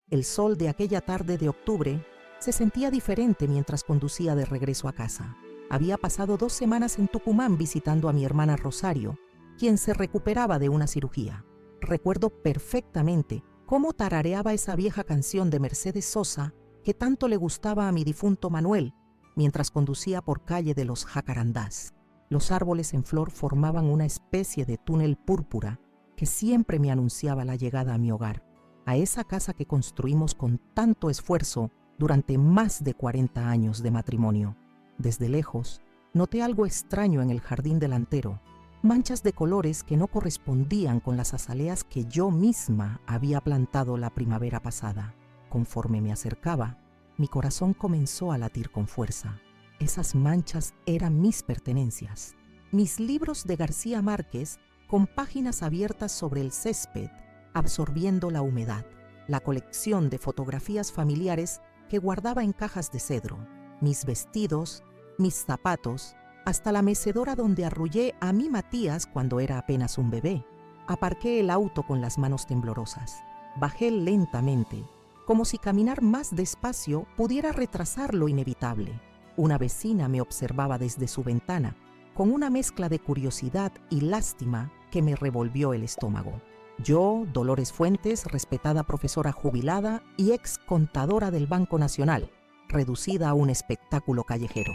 El sol de aquella tarde de octubre se sentía diferente mientras conducía de regreso a casa. Había pasado 2 semanas en Tucumán visitando a mi hermana Rosario, quien se recuperaba de una cirugía. Recuerdo perfectamente cómo tarareaba esa vieja canción de Mercedes Sosa que tanto le gustaba a mi difunto Manuel mientras conducía por calle de los Jacarandás. Los árboles en flor formaban una especie de túnel púrpura que siempre me anunciaba la llegada a mi hogar, a esa casa que construimos con tanto esfuerzo durante más de 40 años de matrimonio. Desde lejos, noté algo extraño en el jardín delantero, manchas de colores que no correspondían con las azaleas que yo misma había plantado la primavera pasada. Conforme me acercaba, mi corazón comenzó a latir con fuerza. Esas manchas eran mis pertenencias. Mis libros de García Márquez con páginas abiertas sobre el césped, absorbiendo la humedad. La colección de fotografías familiares que guardaba en cajas de cedro. Mis vestidos, mis zapatos, hasta la mecedora donde arrullé a mi Matías cuando era apenas un bebé. Aparqué el auto con las manos temblorosas. Bajé lentamente, como si caminar más despacio pudiera retrasar lo inevitable. Una vecina me observaba desde su ventana, con una mezcla de curiosidad y lástima que me revolvió el estómago. Yo, Dolores Fuentes, respetada profesora jubilada y ex contadora del Banco Nacional, reducida a un espectáculo callejero.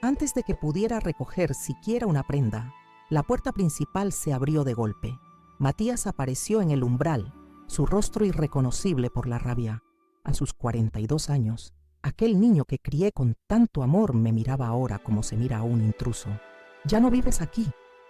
Antes de que pudiera recoger siquiera una prenda, la puerta principal se abrió de golpe. Matías apareció en el umbral, su rostro irreconocible por la rabia. A sus 42 años, aquel niño que crié con tanto amor me miraba ahora como se mira a un intruso. «Ya no vives aquí»,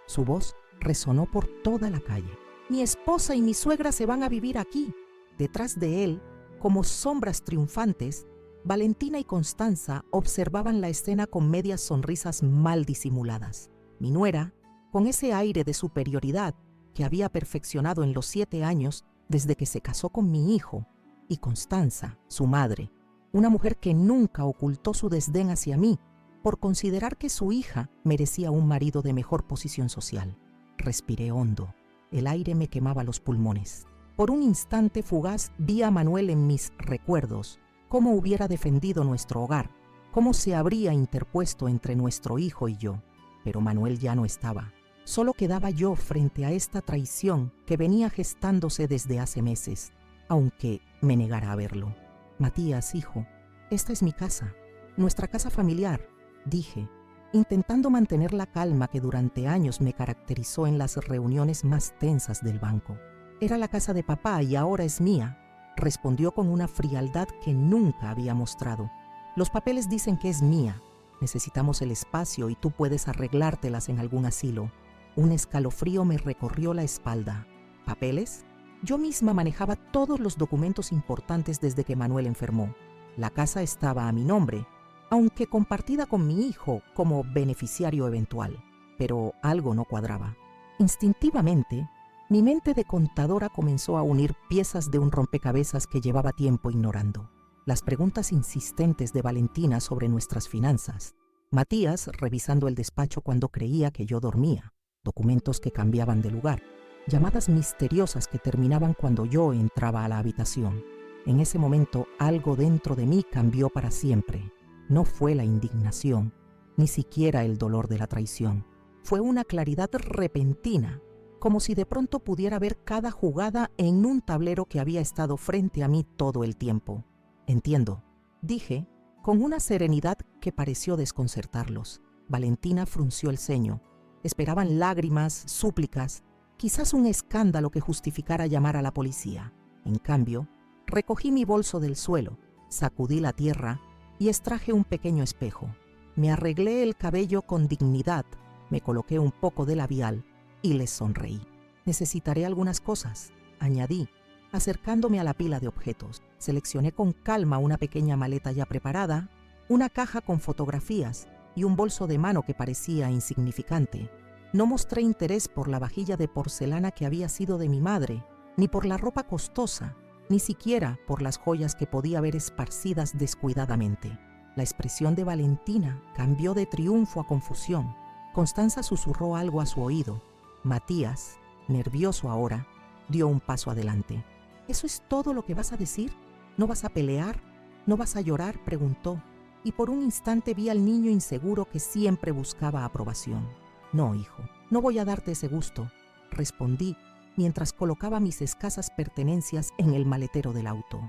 su voz resonó por toda la calle. «Mi esposa y mi suegra se van a vivir aquí». Detrás de él, como sombras triunfantes, Valentina y Constanza observaban la escena con medias sonrisas mal disimuladas. Mi nuera, con ese aire de superioridad que había perfeccionado en los 7 años desde que se casó con mi hijo, y Constanza, su madre, una mujer que nunca ocultó su desdén hacia mí por considerar que su hija merecía un marido de mejor posición social. Respiré hondo. El aire me quemaba los pulmones. Por un instante fugaz vi a Manuel en mis recuerdos, cómo hubiera defendido nuestro hogar, cómo se habría interpuesto entre nuestro hijo y yo. Pero Manuel ya no estaba. Solo quedaba yo frente a esta traición que venía gestándose desde hace meses, aunque me negara a verlo. «Matías, hijo, esta es mi casa, nuestra casa familiar», dije, intentando mantener la calma que durante años me caracterizó en las reuniones más tensas del banco. «Era la casa de papá y ahora es mía», respondió con una frialdad que nunca había mostrado. «Los papeles dicen que es mía. Necesitamos el espacio y tú puedes arreglártelas en algún asilo». Un escalofrío me recorrió la espalda. ¿Papeles? Yo misma manejaba todos los documentos importantes desde que Manuel enfermó. La casa estaba a mi nombre, aunque compartida con mi hijo como beneficiario eventual. Pero algo no cuadraba. Instintivamente, mi mente de contadora comenzó a unir piezas de un rompecabezas que llevaba tiempo ignorando. Las preguntas insistentes de Valentina sobre nuestras finanzas. Matías revisando el despacho cuando creía que yo dormía. Documentos que cambiaban de lugar. Llamadas misteriosas que terminaban cuando yo entraba a la habitación. En ese momento algo dentro de mí cambió para siempre. No fue la indignación, ni siquiera el dolor de la traición. Fue una claridad repentina, como si de pronto pudiera ver cada jugada en un tablero que había estado frente a mí todo el tiempo. «Entiendo», dije, con una serenidad que pareció desconcertarlos. Valentina frunció el ceño. Esperaban lágrimas, súplicas, quizás un escándalo que justificara llamar a la policía. En cambio, recogí mi bolso del suelo, sacudí la tierra y extraje un pequeño espejo. Me arreglé el cabello con dignidad, me coloqué un poco de labial y les sonreí. «Necesitaré algunas cosas», añadí, acercándome a la pila de objetos. Seleccioné con calma una pequeña maleta ya preparada, una caja con fotografías y un bolso de mano que parecía insignificante. No mostré interés por la vajilla de porcelana que había sido de mi madre, ni por la ropa costosa, ni siquiera por las joyas que podía ver esparcidas descuidadamente. La expresión de Valentina cambió de triunfo a confusión. Constanza susurró algo a su oído. Matías, nervioso ahora, dio un paso adelante. «¿Eso es todo lo que vas a decir?», ¿No vas a pelear? ¿No vas a llorar?, preguntó, y por un instante vi al niño inseguro que siempre buscaba aprobación. No, hijo, no voy a darte ese gusto, respondí mientras colocaba mis escasas pertenencias en el maletero del auto.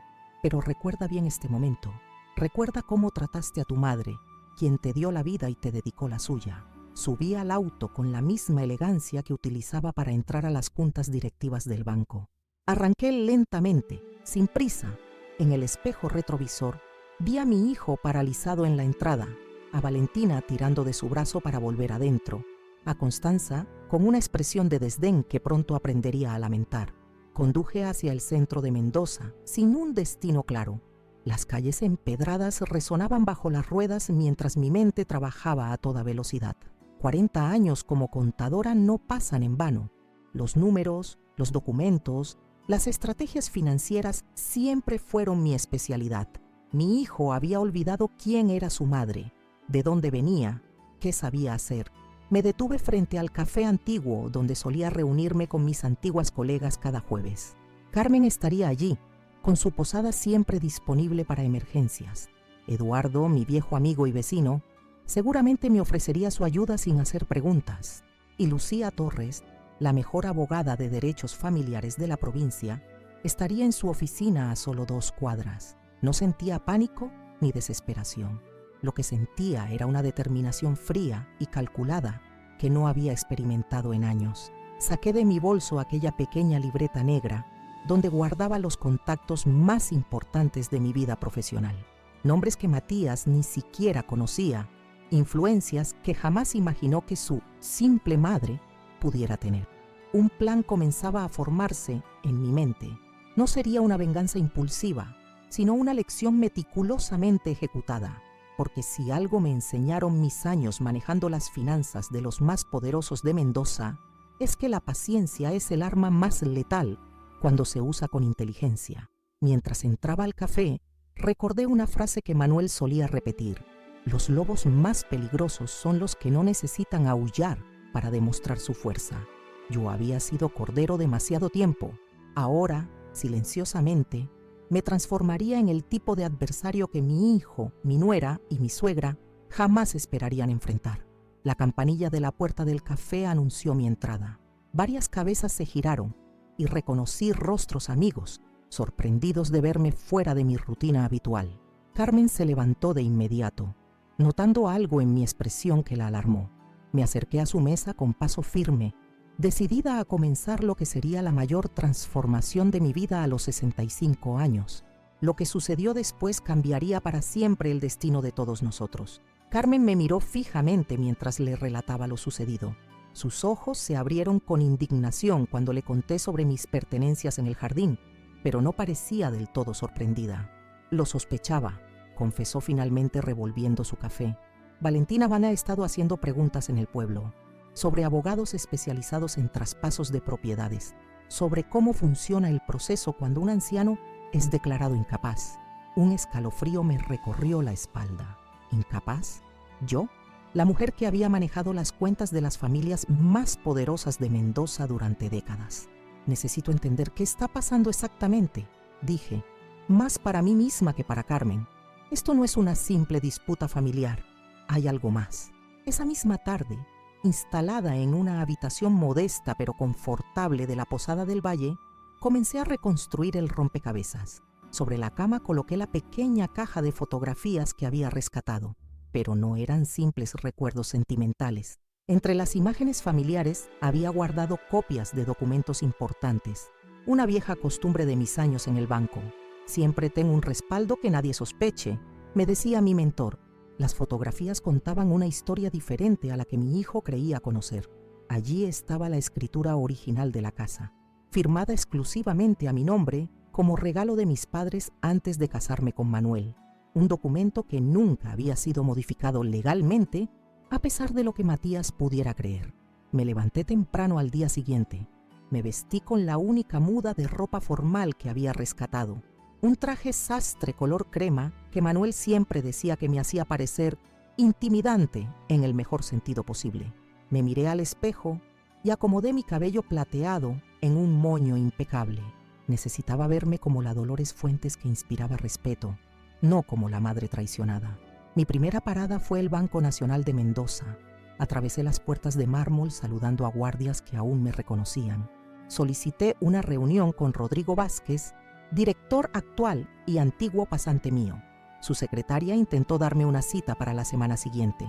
Pero recuerda bien este momento. Recuerda cómo trataste a tu madre, quien te dio la vida y te dedicó la suya. Subí al auto con la misma elegancia que utilizaba para entrar a las juntas directivas del banco. Arranqué lentamente, sin prisa. En el espejo retrovisor, vi a mi hijo paralizado en la entrada, a Valentina tirando de su brazo para volver adentro, a Constanza con una expresión de desdén que pronto aprendería a lamentar. Conduje hacia el centro de Mendoza, sin un destino claro. Las calles empedradas resonaban bajo las ruedas mientras mi mente trabajaba a toda velocidad. 40 años como contadora no pasan en vano. Los números, los documentos, las estrategias financieras siempre fueron mi especialidad. Mi hijo había olvidado quién era su madre, de dónde venía, qué sabía hacer. Me detuve frente al café antiguo donde solía reunirme con mis antiguas colegas cada jueves. Carmen estaría allí, con su posada siempre disponible para emergencias. Eduardo, mi viejo amigo y vecino, seguramente me ofrecería su ayuda sin hacer preguntas. Y Lucía Torres, la mejor abogada de derechos familiares de la provincia, estaría en su oficina a solo 2 cuadras. No sentía pánico ni desesperación. Lo que sentía era una determinación fría y calculada que no había experimentado en años. Saqué de mi bolso aquella pequeña libreta negra donde guardaba los contactos más importantes de mi vida profesional. Nombres que Matías ni siquiera conocía, influencias que jamás imaginó que su simple madre pudiera tener. Un plan comenzaba a formarse en mi mente. No sería una venganza impulsiva, sino una lección meticulosamente ejecutada. Porque si algo me enseñaron mis años manejando las finanzas de los más poderosos de Mendoza, es que la paciencia es el arma más letal cuando se usa con inteligencia. Mientras entraba al café, recordé una frase que Manuel solía repetir: los lobos más peligrosos son los que no necesitan aullar para demostrar su fuerza. Yo había sido cordero demasiado tiempo. Ahora, silenciosamente, me transformaría en el tipo de adversario que mi hijo, mi nuera y mi suegra jamás esperarían enfrentar. La campanilla de la puerta del café anunció mi entrada. Varias cabezas se giraron y reconocí rostros amigos, sorprendidos de verme fuera de mi rutina habitual. Carmen se levantó de inmediato, notando algo en mi expresión que la alarmó. Me acerqué a su mesa con paso firme, decidida a comenzar lo que sería la mayor transformación de mi vida a los 65 años. Lo que sucedió después cambiaría para siempre el destino de todos nosotros. Carmen me miró fijamente mientras le relataba lo sucedido. Sus ojos se abrieron con indignación cuando le conté sobre mis pertenencias en el jardín, pero no parecía del todo sorprendida. Lo sospechaba, confesó finalmente revolviendo su café. Valentina Van ha estado haciendo preguntas en el pueblo sobre abogados especializados en traspasos de propiedades, sobre cómo funciona el proceso cuando un anciano es declarado incapaz. Un escalofrío me recorrió la espalda. ¿Incapaz? ¿Yo? La mujer que había manejado las cuentas de las familias más poderosas de Mendoza durante décadas. Necesito entender qué está pasando exactamente, dije, más para mí misma que para Carmen. Esto no es una simple disputa familiar, hay algo más. Esa misma tarde, instalada en una habitación modesta pero confortable de la Posada del Valle, comencé a reconstruir el rompecabezas. Sobre la cama coloqué la pequeña caja de fotografías que había rescatado, pero no eran simples recuerdos sentimentales. Entre las imágenes familiares había guardado copias de documentos importantes, una vieja costumbre de mis años en el banco. Siempre tengo un respaldo que nadie sospeche, me decía mi mentor. Las fotografías contaban una historia diferente a la que mi hijo creía conocer. Allí estaba la escritura original de la casa, firmada exclusivamente a mi nombre como regalo de mis padres antes de casarme con Manuel. Un documento que nunca había sido modificado legalmente, a pesar de lo que Matías pudiera creer. Me levanté temprano al día siguiente. Me vestí con la única muda de ropa formal que había rescatado. Un traje sastre color crema que Manuel siempre decía que me hacía parecer intimidante en el mejor sentido posible. Me miré al espejo y acomodé mi cabello plateado en un moño impecable. Necesitaba verme como la Dolores Fuentes que inspiraba respeto, no como la madre traicionada. Mi primera parada fue el Banco Nacional de Mendoza. Atravesé las puertas de mármol saludando a guardias que aún me reconocían. Solicité una reunión con Rodrigo Vázquez, director actual y antiguo pasante mío. Su secretaria intentó darme una cita para la semana siguiente.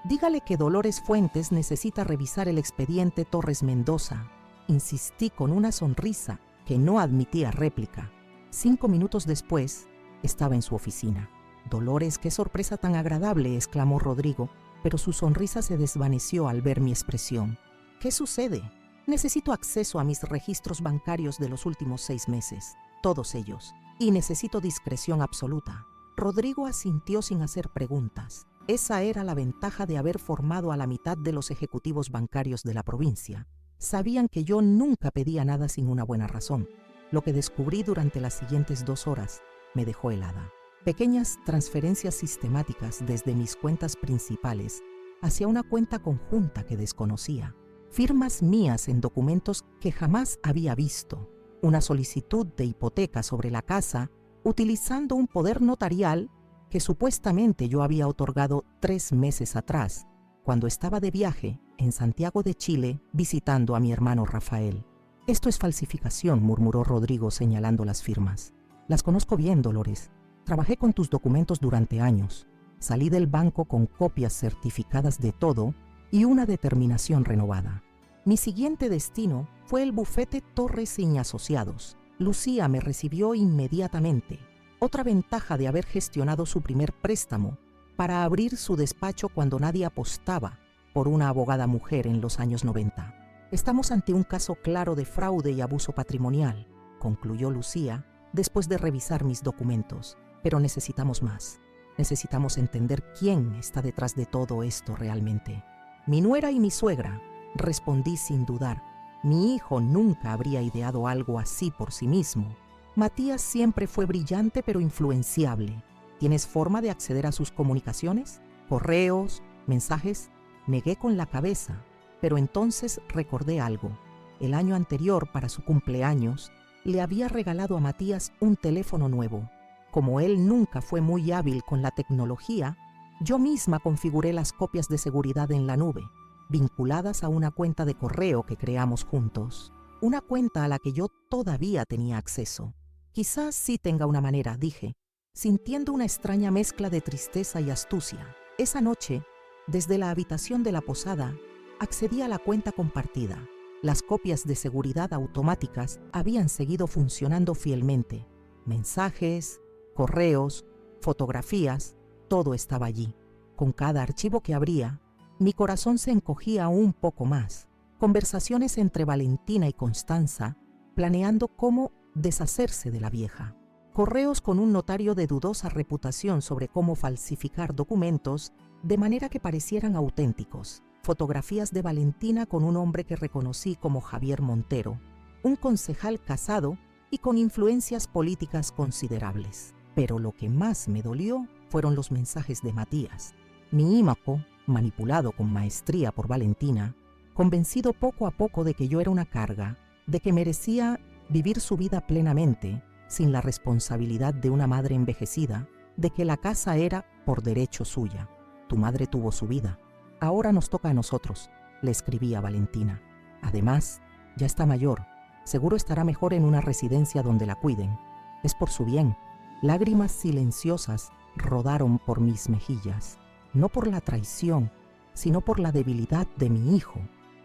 Dígale que Dolores Fuentes necesita revisar el expediente Torres Mendoza. Insistí con una sonrisa que no admitía réplica. 5 minutos después, estaba en su oficina. «Dolores, qué sorpresa tan agradable», exclamó Rodrigo, pero su sonrisa se desvaneció al ver mi expresión. «¿Qué sucede? Necesito acceso a mis registros bancarios de los últimos 6 meses, todos ellos, y necesito discreción absoluta». Rodrigo asintió sin hacer preguntas. Esa era la ventaja de haber formado a la mitad de los ejecutivos bancarios de la provincia. Sabían que yo nunca pedía nada sin una buena razón. Lo que descubrí durante las siguientes 2 horas me dejó helada. Pequeñas transferencias sistemáticas desde mis cuentas principales hacia una cuenta conjunta que desconocía. Firmas mías en documentos que jamás había visto. Una solicitud de hipoteca sobre la casa utilizando un poder notarial que supuestamente yo había otorgado 3 meses atrás, cuando estaba de viaje en Santiago de Chile visitando a mi hermano Rafael. «Esto es falsificación», murmuró Rodrigo señalando las firmas. «Las conozco bien, Dolores. Trabajé con tus documentos durante años. Salí del banco con copias certificadas de todo y una determinación renovada. Mi siguiente destino fue el bufete Torres y Asociados. Lucía me recibió inmediatamente. Otra ventaja de haber gestionado su primer préstamo para abrir su despacho cuando nadie apostaba por una abogada mujer en los años 90. «Estamos ante un caso claro de fraude y abuso patrimonial», concluyó Lucía después de revisar mis documentos. «Pero necesitamos más. Necesitamos entender quién está detrás de todo esto realmente». «Mi nuera y mi suegra», respondí sin dudar. Mi hijo nunca habría ideado algo así por sí mismo. Matías siempre fue brillante pero influenciable. ¿Tienes forma de acceder a sus comunicaciones? ¿Correos? ¿Mensajes? Negué con la cabeza, pero entonces recordé algo. El año anterior, para su cumpleaños, le había regalado a Matías un teléfono nuevo. Como él nunca fue muy hábil con la tecnología, yo misma configuré las copias de seguridad en la nube, vinculadas a una cuenta de correo que creamos juntos. Una cuenta a la que yo todavía tenía acceso. «Quizás sí tenga una manera», dije, sintiendo una extraña mezcla de tristeza y astucia. Esa noche, desde la habitación de la posada, accedí a la cuenta compartida. Las copias de seguridad automáticas habían seguido funcionando fielmente. Mensajes, correos, fotografías, todo estaba allí. Con cada archivo que abría, mi corazón se encogía un poco más. Conversaciones entre Valentina y Constanza, planeando cómo deshacerse de la vieja. Correos con un notario de dudosa reputación sobre cómo falsificar documentos de manera que parecieran auténticos. Fotografías de Valentina con un hombre que reconocí como Javier Montero, un concejal casado y con influencias políticas considerables. Pero lo que más me dolió fueron los mensajes de Matías. Mi ímaco, manipulado con maestría por Valentina, convencido poco a poco de que yo era una carga, de que merecía vivir su vida plenamente, sin la responsabilidad de una madre envejecida, de que la casa era por derecho suya. «Tu madre tuvo su vida. Ahora nos toca a nosotros», le escribí a Valentina. «Además, ya está mayor. Seguro estará mejor en una residencia donde la cuiden. Es por su bien». Lágrimas silenciosas rodaron por mis mejillas, no por la traición, sino por la debilidad de mi hijo,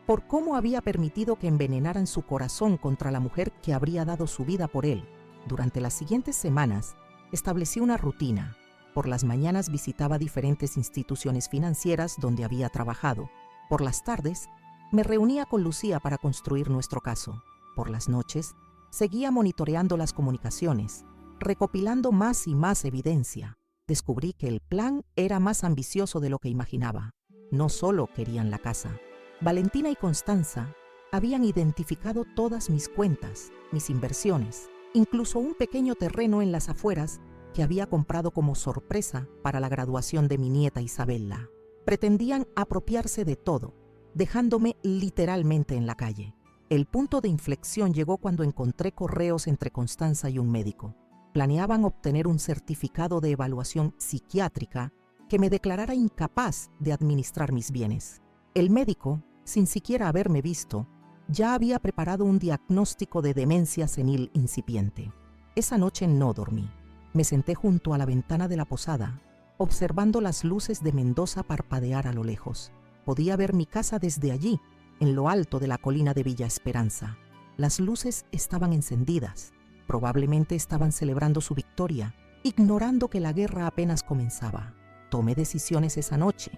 por cómo había permitido que envenenaran su corazón contra la mujer que habría dado su vida por él. Durante las siguientes semanas, establecí una rutina. Por las mañanas visitaba diferentes instituciones financieras donde había trabajado. Por las tardes, me reunía con Lucía para construir nuestro caso. Por las noches, seguía monitoreando las comunicaciones, recopilando más y más evidencia. Descubrí que el plan era más ambicioso de lo que imaginaba. No solo querían la casa. Valentina y Constanza habían identificado todas mis cuentas, mis inversiones, incluso un pequeño terreno en las afueras que había comprado como sorpresa para la graduación de mi nieta Isabella. Pretendían apropiarse de todo, dejándome literalmente en la calle. El punto de inflexión llegó cuando encontré correos entre Constanza y un médico. Planeaban obtener un certificado de evaluación psiquiátrica que me declarara incapaz de administrar mis bienes. El médico, sin siquiera haberme visto, ya había preparado un diagnóstico de demencia senil incipiente. Esa noche no dormí. Me senté junto a la ventana de la posada, observando las luces de Mendoza parpadear a lo lejos. Podía ver mi casa desde allí, en lo alto de la colina de Villa Esperanza. Las luces estaban encendidas. Probablemente estaban celebrando su victoria, ignorando que la guerra apenas comenzaba. Tomé decisiones esa noche,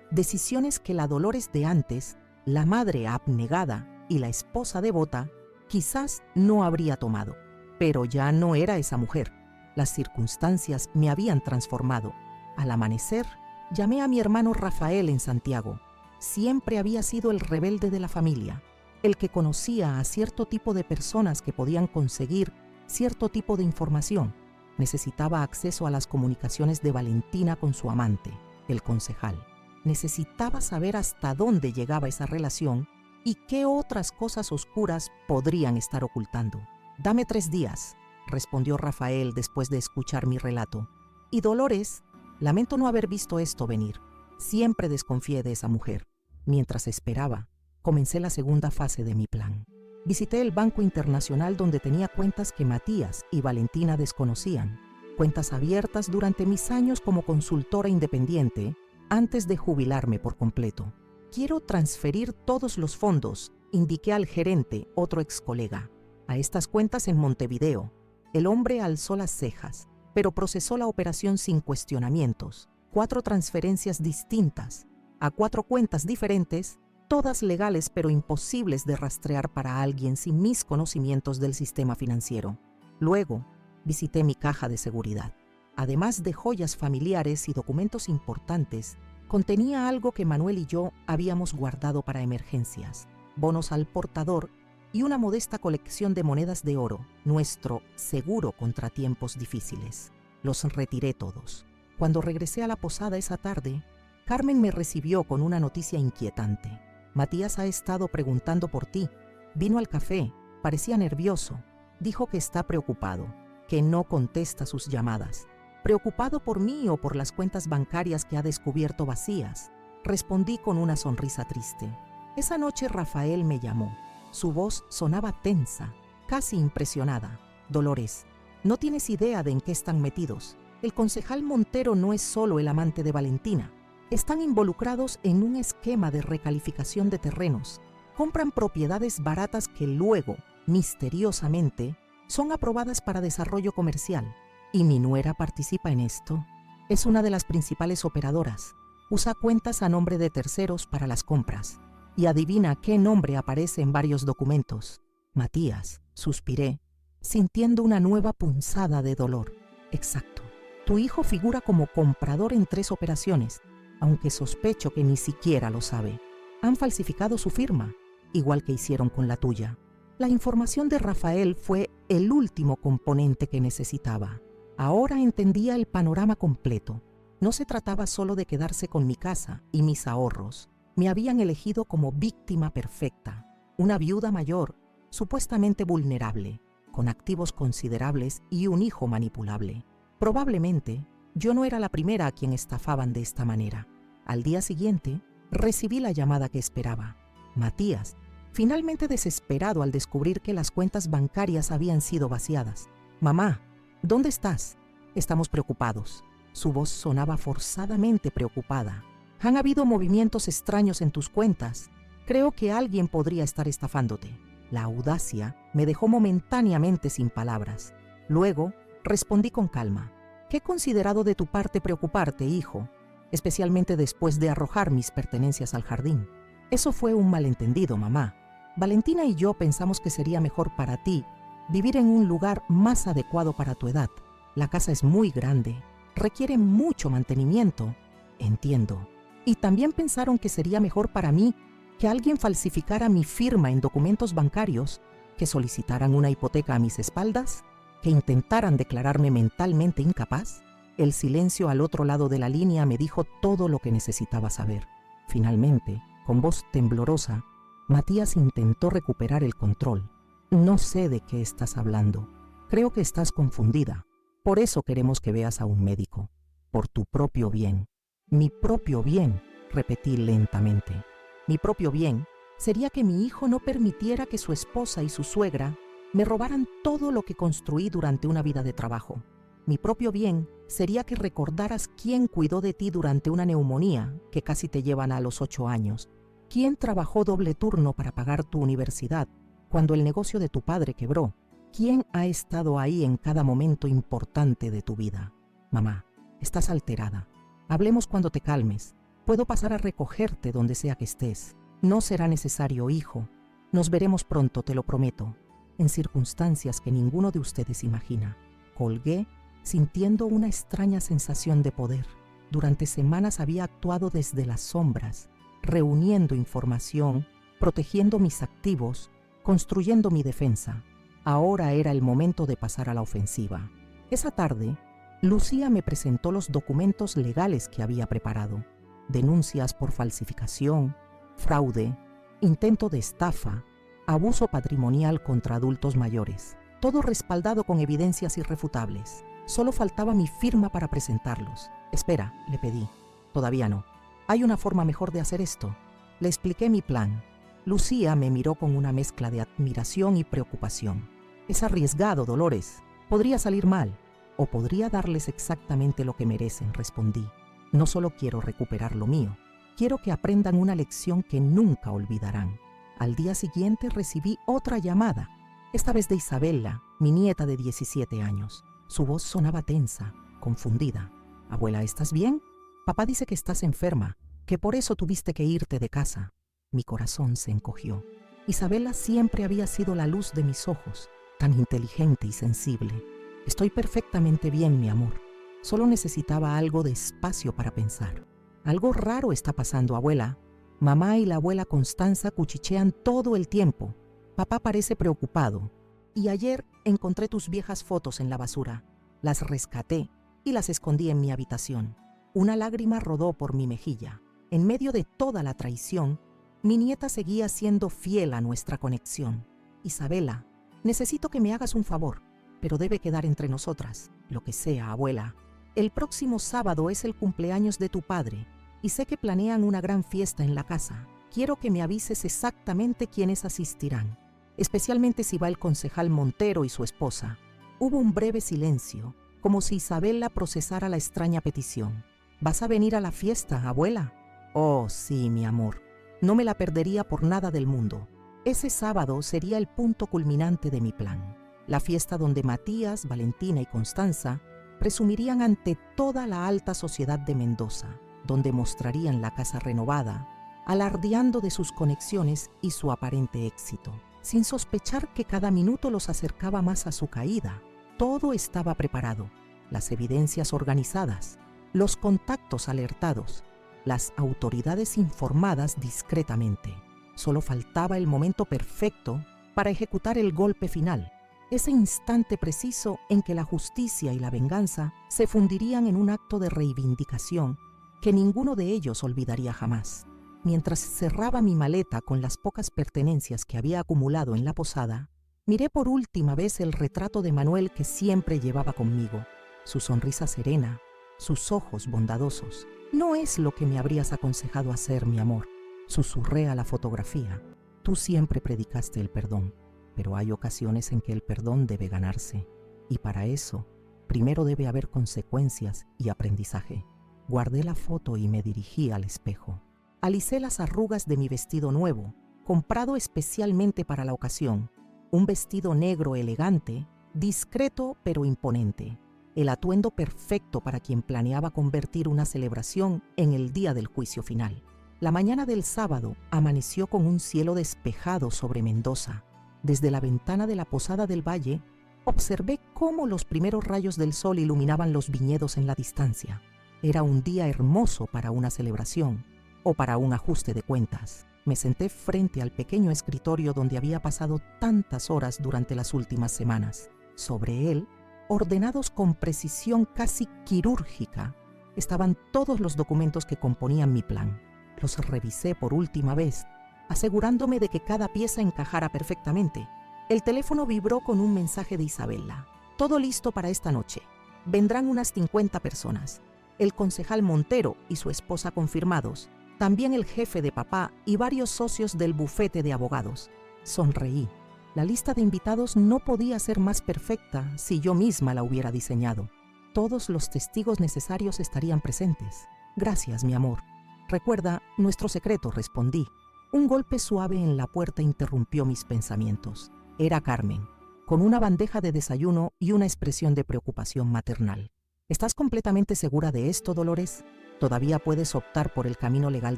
decisiones que la Dolores de antes, la madre abnegada y la esposa devota, quizás no habría tomado. Pero ya no era esa mujer. Las circunstancias me habían transformado. Al amanecer, llamé a mi hermano Rafael en Santiago. Siempre había sido el rebelde de la familia, el que conocía a cierto tipo de personas que podían conseguir cierto tipo de información. Necesitaba acceso a las comunicaciones de Valentina con su amante, el concejal. Necesitaba saber hasta dónde llegaba esa relación y qué otras cosas oscuras podrían estar ocultando. «Dame 3 días», respondió Rafael después de escuchar mi relato. «Y Dolores, lamento no haber visto esto venir. Siempre desconfié de esa mujer». Mientras esperaba, comencé la segunda fase de mi plan. Visité el Banco Internacional donde tenía cuentas que Matías y Valentina desconocían, cuentas abiertas durante mis años como consultora independiente antes de jubilarme por completo. «Quiero transferir todos los fondos», indiqué al gerente, otro ex colega, «a estas cuentas en Montevideo». El hombre alzó las cejas, pero procesó la operación sin cuestionamientos. 4 transferencias distintas, a 4 cuentas diferentes, todas legales pero imposibles de rastrear para alguien sin mis conocimientos del sistema financiero. Luego, visité mi caja de seguridad. Además de joyas familiares y documentos importantes, contenía algo que Manuel y yo habíamos guardado para emergencias: bonos al portador y una modesta colección de monedas de oro, nuestro seguro contra tiempos difíciles. Los retiré todos. Cuando regresé a la posada esa tarde, Carmen me recibió con una noticia inquietante. «Matías ha estado preguntando por ti. Vino al café, parecía nervioso. Dijo que está preocupado, que no contesta sus llamadas. ¿Preocupado por mí o por las cuentas bancarias que ha descubierto vacías?», respondí con una sonrisa triste. Esa noche Rafael me llamó. Su voz sonaba tensa, casi impresionada. «Dolores, no tienes idea de en qué están metidos. El concejal Montero no es solo el amante de Valentina. Están involucrados en un esquema de recalificación de terrenos. Compran propiedades baratas que luego, misteriosamente, son aprobadas para desarrollo comercial. Y mi nuera participa en esto. Es una de las principales operadoras. Usa cuentas a nombre de terceros para las compras. Y adivina qué nombre aparece en varios documentos. Matías», suspiré, sintiendo una nueva punzada de dolor. «Exacto. Tu hijo figura como comprador en 3 operaciones, aunque sospecho que ni siquiera lo sabe. Han falsificado su firma, igual que hicieron con la tuya». La información de Rafael fue el último componente que necesitaba. Ahora entendía el panorama completo. No se trataba solo de quedarse con mi casa y mis ahorros. Me habían elegido como víctima perfecta, una viuda mayor, supuestamente vulnerable, con activos considerables y un hijo manipulable. Probablemente, yo no era la primera a quien estafaban de esta manera. Al día siguiente, recibí la llamada que esperaba. Matías, finalmente desesperado al descubrir que las cuentas bancarias habían sido vaciadas. «Mamá, ¿dónde estás? Estamos preocupados». Su voz sonaba forzadamente preocupada. «Han habido movimientos extraños en tus cuentas. Creo que alguien podría estar estafándote». La audacia me dejó momentáneamente sin palabras. Luego, respondí con calma. «¿Qué he considerado de tu parte preocuparte, hijo? Especialmente después de arrojar mis pertenencias al jardín. Eso fue un malentendido, mamá. Valentina y yo pensamos que sería mejor para ti vivir en un lugar más adecuado para tu edad. La casa es muy grande, requiere mucho mantenimiento». «Entiendo. Y también pensaron que sería mejor para mí que alguien falsificara mi firma en documentos bancarios, que solicitaran una hipoteca a mis espaldas, que intentaran declararme mentalmente incapaz». El silencio al otro lado de la línea me dijo todo lo que necesitaba saber. Finalmente, con voz temblorosa, Matías intentó recuperar el control. No sé de qué estás hablando. Creo que estás confundida. Por eso queremos que veas a un médico. Por tu propio bien. Mi propio bien, repetí lentamente. Mi propio bien sería que mi hijo no permitiera que su esposa y su suegra me robaran todo lo que construí durante una vida de trabajo. Mi propio bien sería que recordaras quién cuidó de ti durante una neumonía que casi te llevan a los 8 años. Quién trabajó doble turno para pagar tu universidad cuando el negocio de tu padre quebró. Quién ha estado ahí en cada momento importante de tu vida. Mamá, estás alterada. Hablemos cuando te calmes. Puedo pasar a recogerte donde sea que estés. No será necesario, hijo. Nos veremos pronto, te lo prometo. En circunstancias que ninguno de ustedes imagina. Colgué, sintiendo una extraña sensación de poder. Durante semanas había actuado desde las sombras, reuniendo información, protegiendo mis activos, construyendo mi defensa. Ahora era el momento de pasar a la ofensiva. Esa tarde, Lucía me presentó los documentos legales que había preparado. Denuncias por falsificación, fraude, intento de estafa, abuso patrimonial contra adultos mayores. Todo respaldado con evidencias irrefutables. Solo faltaba mi firma para presentarlos. Espera, le pedí. Todavía no. Hay una forma mejor de hacer esto. Le expliqué mi plan. Lucía me miró con una mezcla de admiración y preocupación. Es arriesgado, Dolores. Podría salir mal. O podría darles exactamente lo que merecen, respondí. No solo quiero recuperar lo mío. Quiero que aprendan una lección que nunca olvidarán. Al día siguiente recibí otra llamada. Esta vez de Isabela, mi nieta de 17 años. Su voz sonaba tensa, confundida. Abuela, ¿estás bien? Papá dice que estás enferma, que por eso tuviste que irte de casa. Mi corazón se encogió. Isabela siempre había sido la luz de mis ojos, tan inteligente y sensible. Estoy perfectamente bien, mi amor. Solo necesitaba algo de espacio para pensar. Algo raro está pasando, abuela. Mamá y la abuela Constanza cuchichean todo el tiempo. Papá parece preocupado. Y ayer encontré tus viejas fotos en la basura. Las rescaté y las escondí en mi habitación. Una lágrima rodó por mi mejilla. En medio de toda la traición, mi nieta seguía siendo fiel a nuestra conexión. Isabela, necesito que me hagas un favor, pero debe quedar entre nosotras. Lo que sea, abuela. El próximo sábado es el cumpleaños de tu padre y sé que planean una gran fiesta en la casa. Quiero que me avises exactamente quiénes asistirán, especialmente si va el concejal Montero y su esposa. Hubo un breve silencio, como si Isabela procesara la extraña petición. ¿Vas a venir a la fiesta, abuela? Oh, sí, mi amor. No me la perdería por nada del mundo. Ese sábado sería el punto culminante de mi plan. La fiesta donde Matías, Valentina y Constanza presumirían ante toda la alta sociedad de Mendoza, donde mostrarían la casa renovada, alardeando de sus conexiones y su aparente éxito, sin sospechar que cada minuto los acercaba más a su caída. Todo estaba preparado, las evidencias organizadas, los contactos alertados, las autoridades informadas discretamente. Solo faltaba el momento perfecto para ejecutar el golpe final, ese instante preciso en que la justicia y la venganza se fundirían en un acto de reivindicación que ninguno de ellos olvidaría jamás. Mientras cerraba mi maleta con las pocas pertenencias que había acumulado en la posada, miré por última vez el retrato de Manuel que siempre llevaba conmigo, su sonrisa serena, sus ojos bondadosos. No es lo que me habrías aconsejado hacer, mi amor, susurré a la fotografía. Tú siempre predicaste el perdón, pero hay ocasiones en que el perdón debe ganarse, y para eso, primero debe haber consecuencias y aprendizaje. Guardé la foto y me dirigí al espejo. Alicé las arrugas de mi vestido nuevo, comprado especialmente para la ocasión, un vestido negro elegante, discreto pero imponente, el atuendo perfecto para quien planeaba convertir una celebración en el día del juicio final. La mañana del sábado amaneció con un cielo despejado sobre Mendoza. Desde la ventana de la posada del valle, observé cómo los primeros rayos del sol iluminaban los viñedos en la distancia. Era un día hermoso para una celebración o para un ajuste de cuentas. Me senté frente al pequeño escritorio donde había pasado tantas horas durante las últimas semanas. Sobre él, ordenados con precisión casi quirúrgica, estaban todos los documentos que componían mi plan. Los revisé por última vez asegurándome de que cada pieza encajara perfectamente. El teléfono vibró con un mensaje de Isabela. Todo listo para esta noche. Vendrán unas 50 personas. El concejal Montero y su esposa confirmados. También el jefe de papá y varios socios del bufete de abogados. Sonreí. La lista de invitados no podía ser más perfecta si yo misma la hubiera diseñado. Todos los testigos necesarios estarían presentes. Gracias, mi amor. Recuerda nuestro secreto, respondí. Un golpe suave en la puerta interrumpió mis pensamientos. Era Carmen, con una bandeja de desayuno y una expresión de preocupación maternal. ¿Estás completamente segura de esto, Dolores? Todavía puedes optar por el camino legal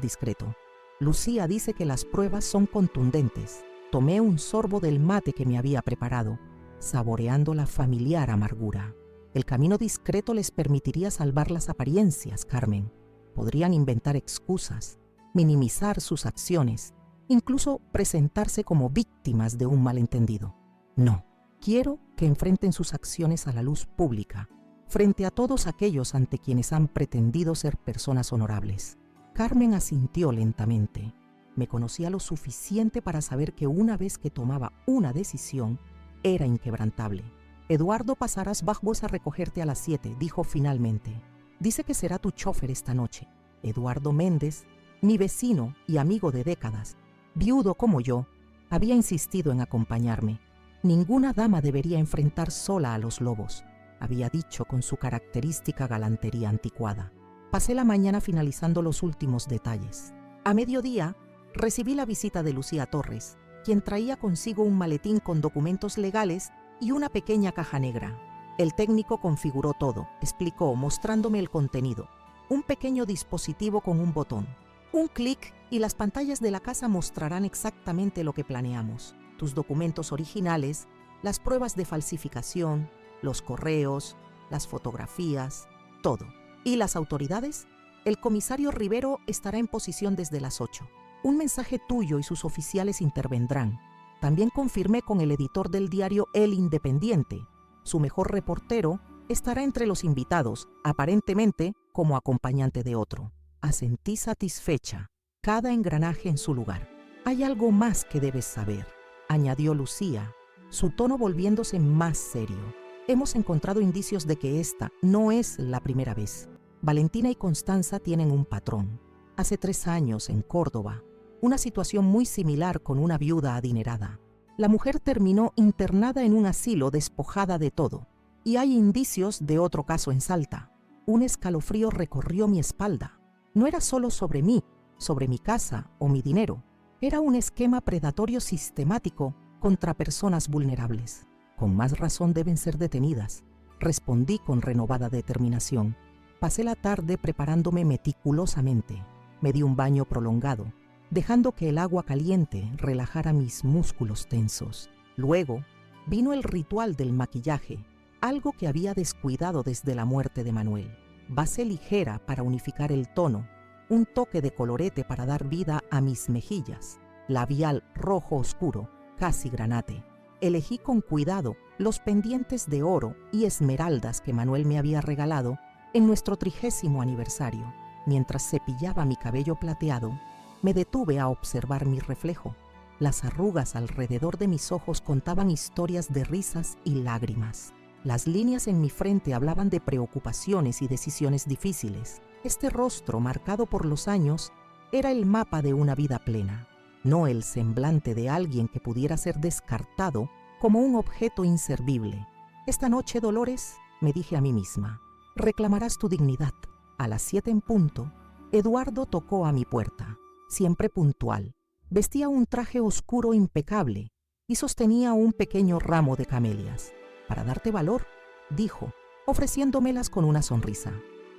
discreto. Lucía dice que las pruebas son contundentes. Tomé un sorbo del mate que me había preparado, saboreando la familiar amargura. El camino discreto les permitiría salvar las apariencias, Carmen. Podrían inventar excusas, minimizar sus acciones, incluso presentarse como víctimas de un malentendido. No, quiero que enfrenten sus acciones a la luz pública, frente a todos aquellos ante quienes han pretendido ser personas honorables. Carmen asintió lentamente. Me conocía lo suficiente para saber que una vez que tomaba una decisión, era inquebrantable. Eduardo pasarás bajos a recogerte a las 7, dijo finalmente. Dice que será tu chofer esta noche. Eduardo Méndez, mi vecino y amigo de décadas, viudo como yo, había insistido en acompañarme. Ninguna dama debería enfrentar sola a los lobos, había dicho con su característica galantería anticuada. Pasé la mañana finalizando los últimos detalles. A mediodía, recibí la visita de Lucía Torres, quien traía consigo un maletín con documentos legales y una pequeña caja negra. El técnico configuró todo, explicó, mostrándome el contenido. Un pequeño dispositivo con un botón. Un clic y las pantallas de la casa mostrarán exactamente lo que planeamos. Tus documentos originales, las pruebas de falsificación, los correos, las fotografías, todo. ¿Y las autoridades? El comisario Rivero estará en posición desde las 8. Un mensaje tuyo y sus oficiales intervendrán. También confirmé con el editor del diario El Independiente. Su mejor reportero estará entre los invitados, aparentemente como acompañante de otro. Asentí satisfecha, cada engranaje en su lugar. Hay algo más que debes saber, añadió Lucía, su tono volviéndose más serio. Hemos encontrado indicios de que esta no es la primera vez. Valentina y Constanza tienen un patrón. Hace 3 años, en Córdoba, una situación muy similar con una viuda adinerada. La mujer terminó internada en un asilo despojada de todo. Y hay indicios de otro caso en Salta. Un escalofrío recorrió mi espalda. No era solo sobre mí, sobre mi casa o mi dinero. Era un esquema predatorio sistemático contra personas vulnerables. Con más razón deben ser detenidas, respondí con renovada determinación. Pasé la tarde preparándome meticulosamente. Me di un baño prolongado, dejando que el agua caliente relajara mis músculos tensos. Luego vino el ritual del maquillaje, algo que había descuidado desde la muerte de Manuel. Base ligera para unificar el tono, un toque de colorete para dar vida a mis mejillas, labial rojo oscuro, casi granate. Elegí con cuidado los pendientes de oro y esmeraldas que Manuel me había regalado en nuestro 30º aniversario. Mientras cepillaba mi cabello plateado, me detuve a observar mi reflejo. Las arrugas alrededor de mis ojos contaban historias de risas y lágrimas. Las líneas en mi frente hablaban de preocupaciones y decisiones difíciles. Este rostro, marcado por los años, era el mapa de una vida plena, no el semblante de alguien que pudiera ser descartado como un objeto inservible. Esta noche, Dolores, me dije a mí misma, reclamarás tu dignidad. A las 7 en punto, Eduardo tocó a mi puerta, siempre puntual. Vestía un traje oscuro impecable y sostenía un pequeño ramo de camelias. Para darte valor, dijo, ofreciéndomelas con una sonrisa.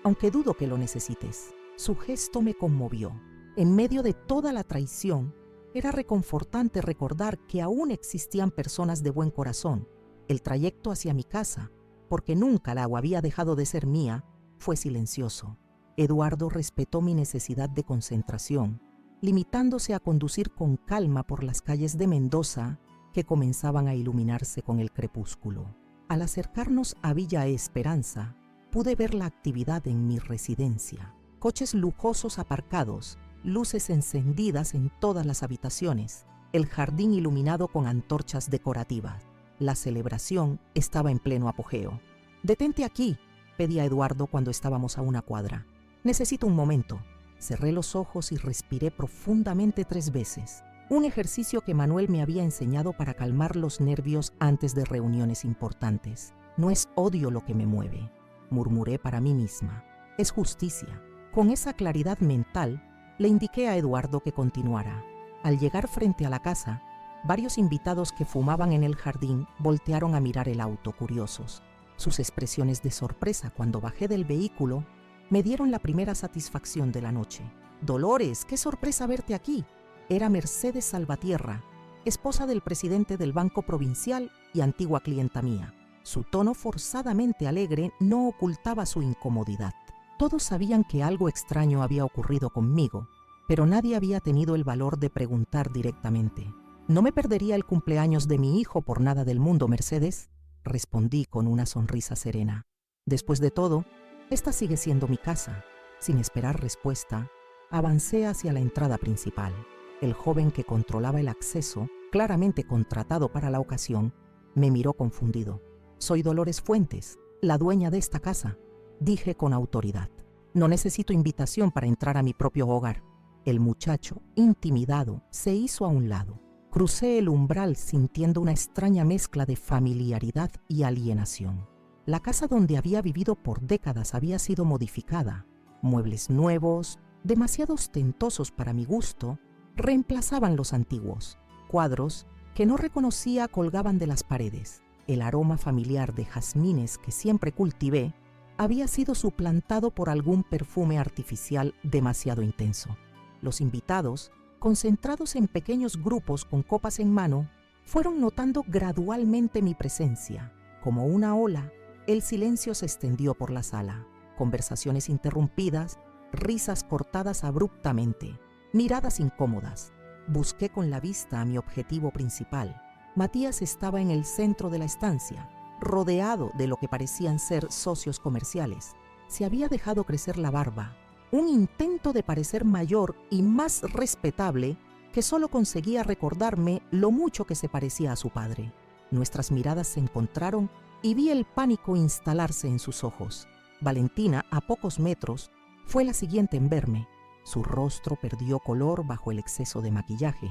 Aunque dudo que lo necesites. Su gesto me conmovió. En medio de toda la traición, era reconfortante recordar que aún existían personas de buen corazón. El trayecto hacia mi casa, porque nunca el agua había dejado de ser mía, fue silencioso. Eduardo respetó mi necesidad de concentración, limitándose a conducir con calma por las calles de Mendoza que comenzaban a iluminarse con el crepúsculo. Al acercarnos a Villa Esperanza, pude ver la actividad en mi residencia. Coches lujosos aparcados luces encendidas en todas las habitaciones, el jardín iluminado con antorchas decorativas. La celebración estaba en pleno apogeo. «Detente aquí», pedí a Eduardo cuando estábamos a una cuadra. «Necesito un momento». Cerré los ojos y respiré profundamente 3 veces. Un ejercicio que Manuel me había enseñado para calmar los nervios antes de reuniones importantes. «No es odio lo que me mueve», murmuré para mí misma. «Es justicia». Con esa claridad mental, le indiqué a Eduardo que continuara. Al llegar frente a la casa, varios invitados que fumaban en el jardín voltearon a mirar el auto, curiosos. Sus expresiones de sorpresa cuando bajé del vehículo me dieron la primera satisfacción de la noche. «Dolores, qué sorpresa verte aquí». Era Mercedes Salvatierra, esposa del presidente del Banco Provincial y antigua clienta mía. Su tono forzadamente alegre no ocultaba su incomodidad. Todos sabían que algo extraño había ocurrido conmigo, pero nadie había tenido el valor de preguntar directamente. «No me perdería el cumpleaños de mi hijo por nada del mundo, Mercedes», respondí con una sonrisa serena. «Después de todo, esta sigue siendo mi casa». Sin esperar respuesta, avancé hacia la entrada principal. El joven que controlaba el acceso, claramente contratado para la ocasión, me miró confundido. «Soy Dolores Fuentes, la dueña de esta casa», dije con autoridad. «No necesito invitación para entrar a mi propio hogar». El muchacho, intimidado, se hizo a un lado. Crucé el umbral sintiendo una extraña mezcla de familiaridad y alienación. La casa donde había vivido por décadas había sido modificada. Muebles nuevos, demasiado ostentosos para mi gusto, reemplazaban los antiguos. Cuadros que no reconocía colgaban de las paredes. El aroma familiar de jazmines que siempre cultivé había sido suplantado por algún perfume artificial demasiado intenso. Los invitados, concentrados en pequeños grupos con copas en mano, fueron notando gradualmente mi presencia. Como una ola, el silencio se extendió por la sala. Conversaciones interrumpidas, risas cortadas abruptamente, miradas incómodas. Busqué con la vista a mi objetivo principal. Matías estaba en el centro de la estancia, rodeado de lo que parecían ser socios comerciales. Se había dejado crecer la barba, un intento de parecer mayor y más respetable que solo conseguía recordarme lo mucho que se parecía a su padre. Nuestras miradas se encontraron y vi el pánico instalarse en sus ojos. Valentina, a pocos metros, fue la siguiente en verme. Su rostro perdió color bajo el exceso de maquillaje.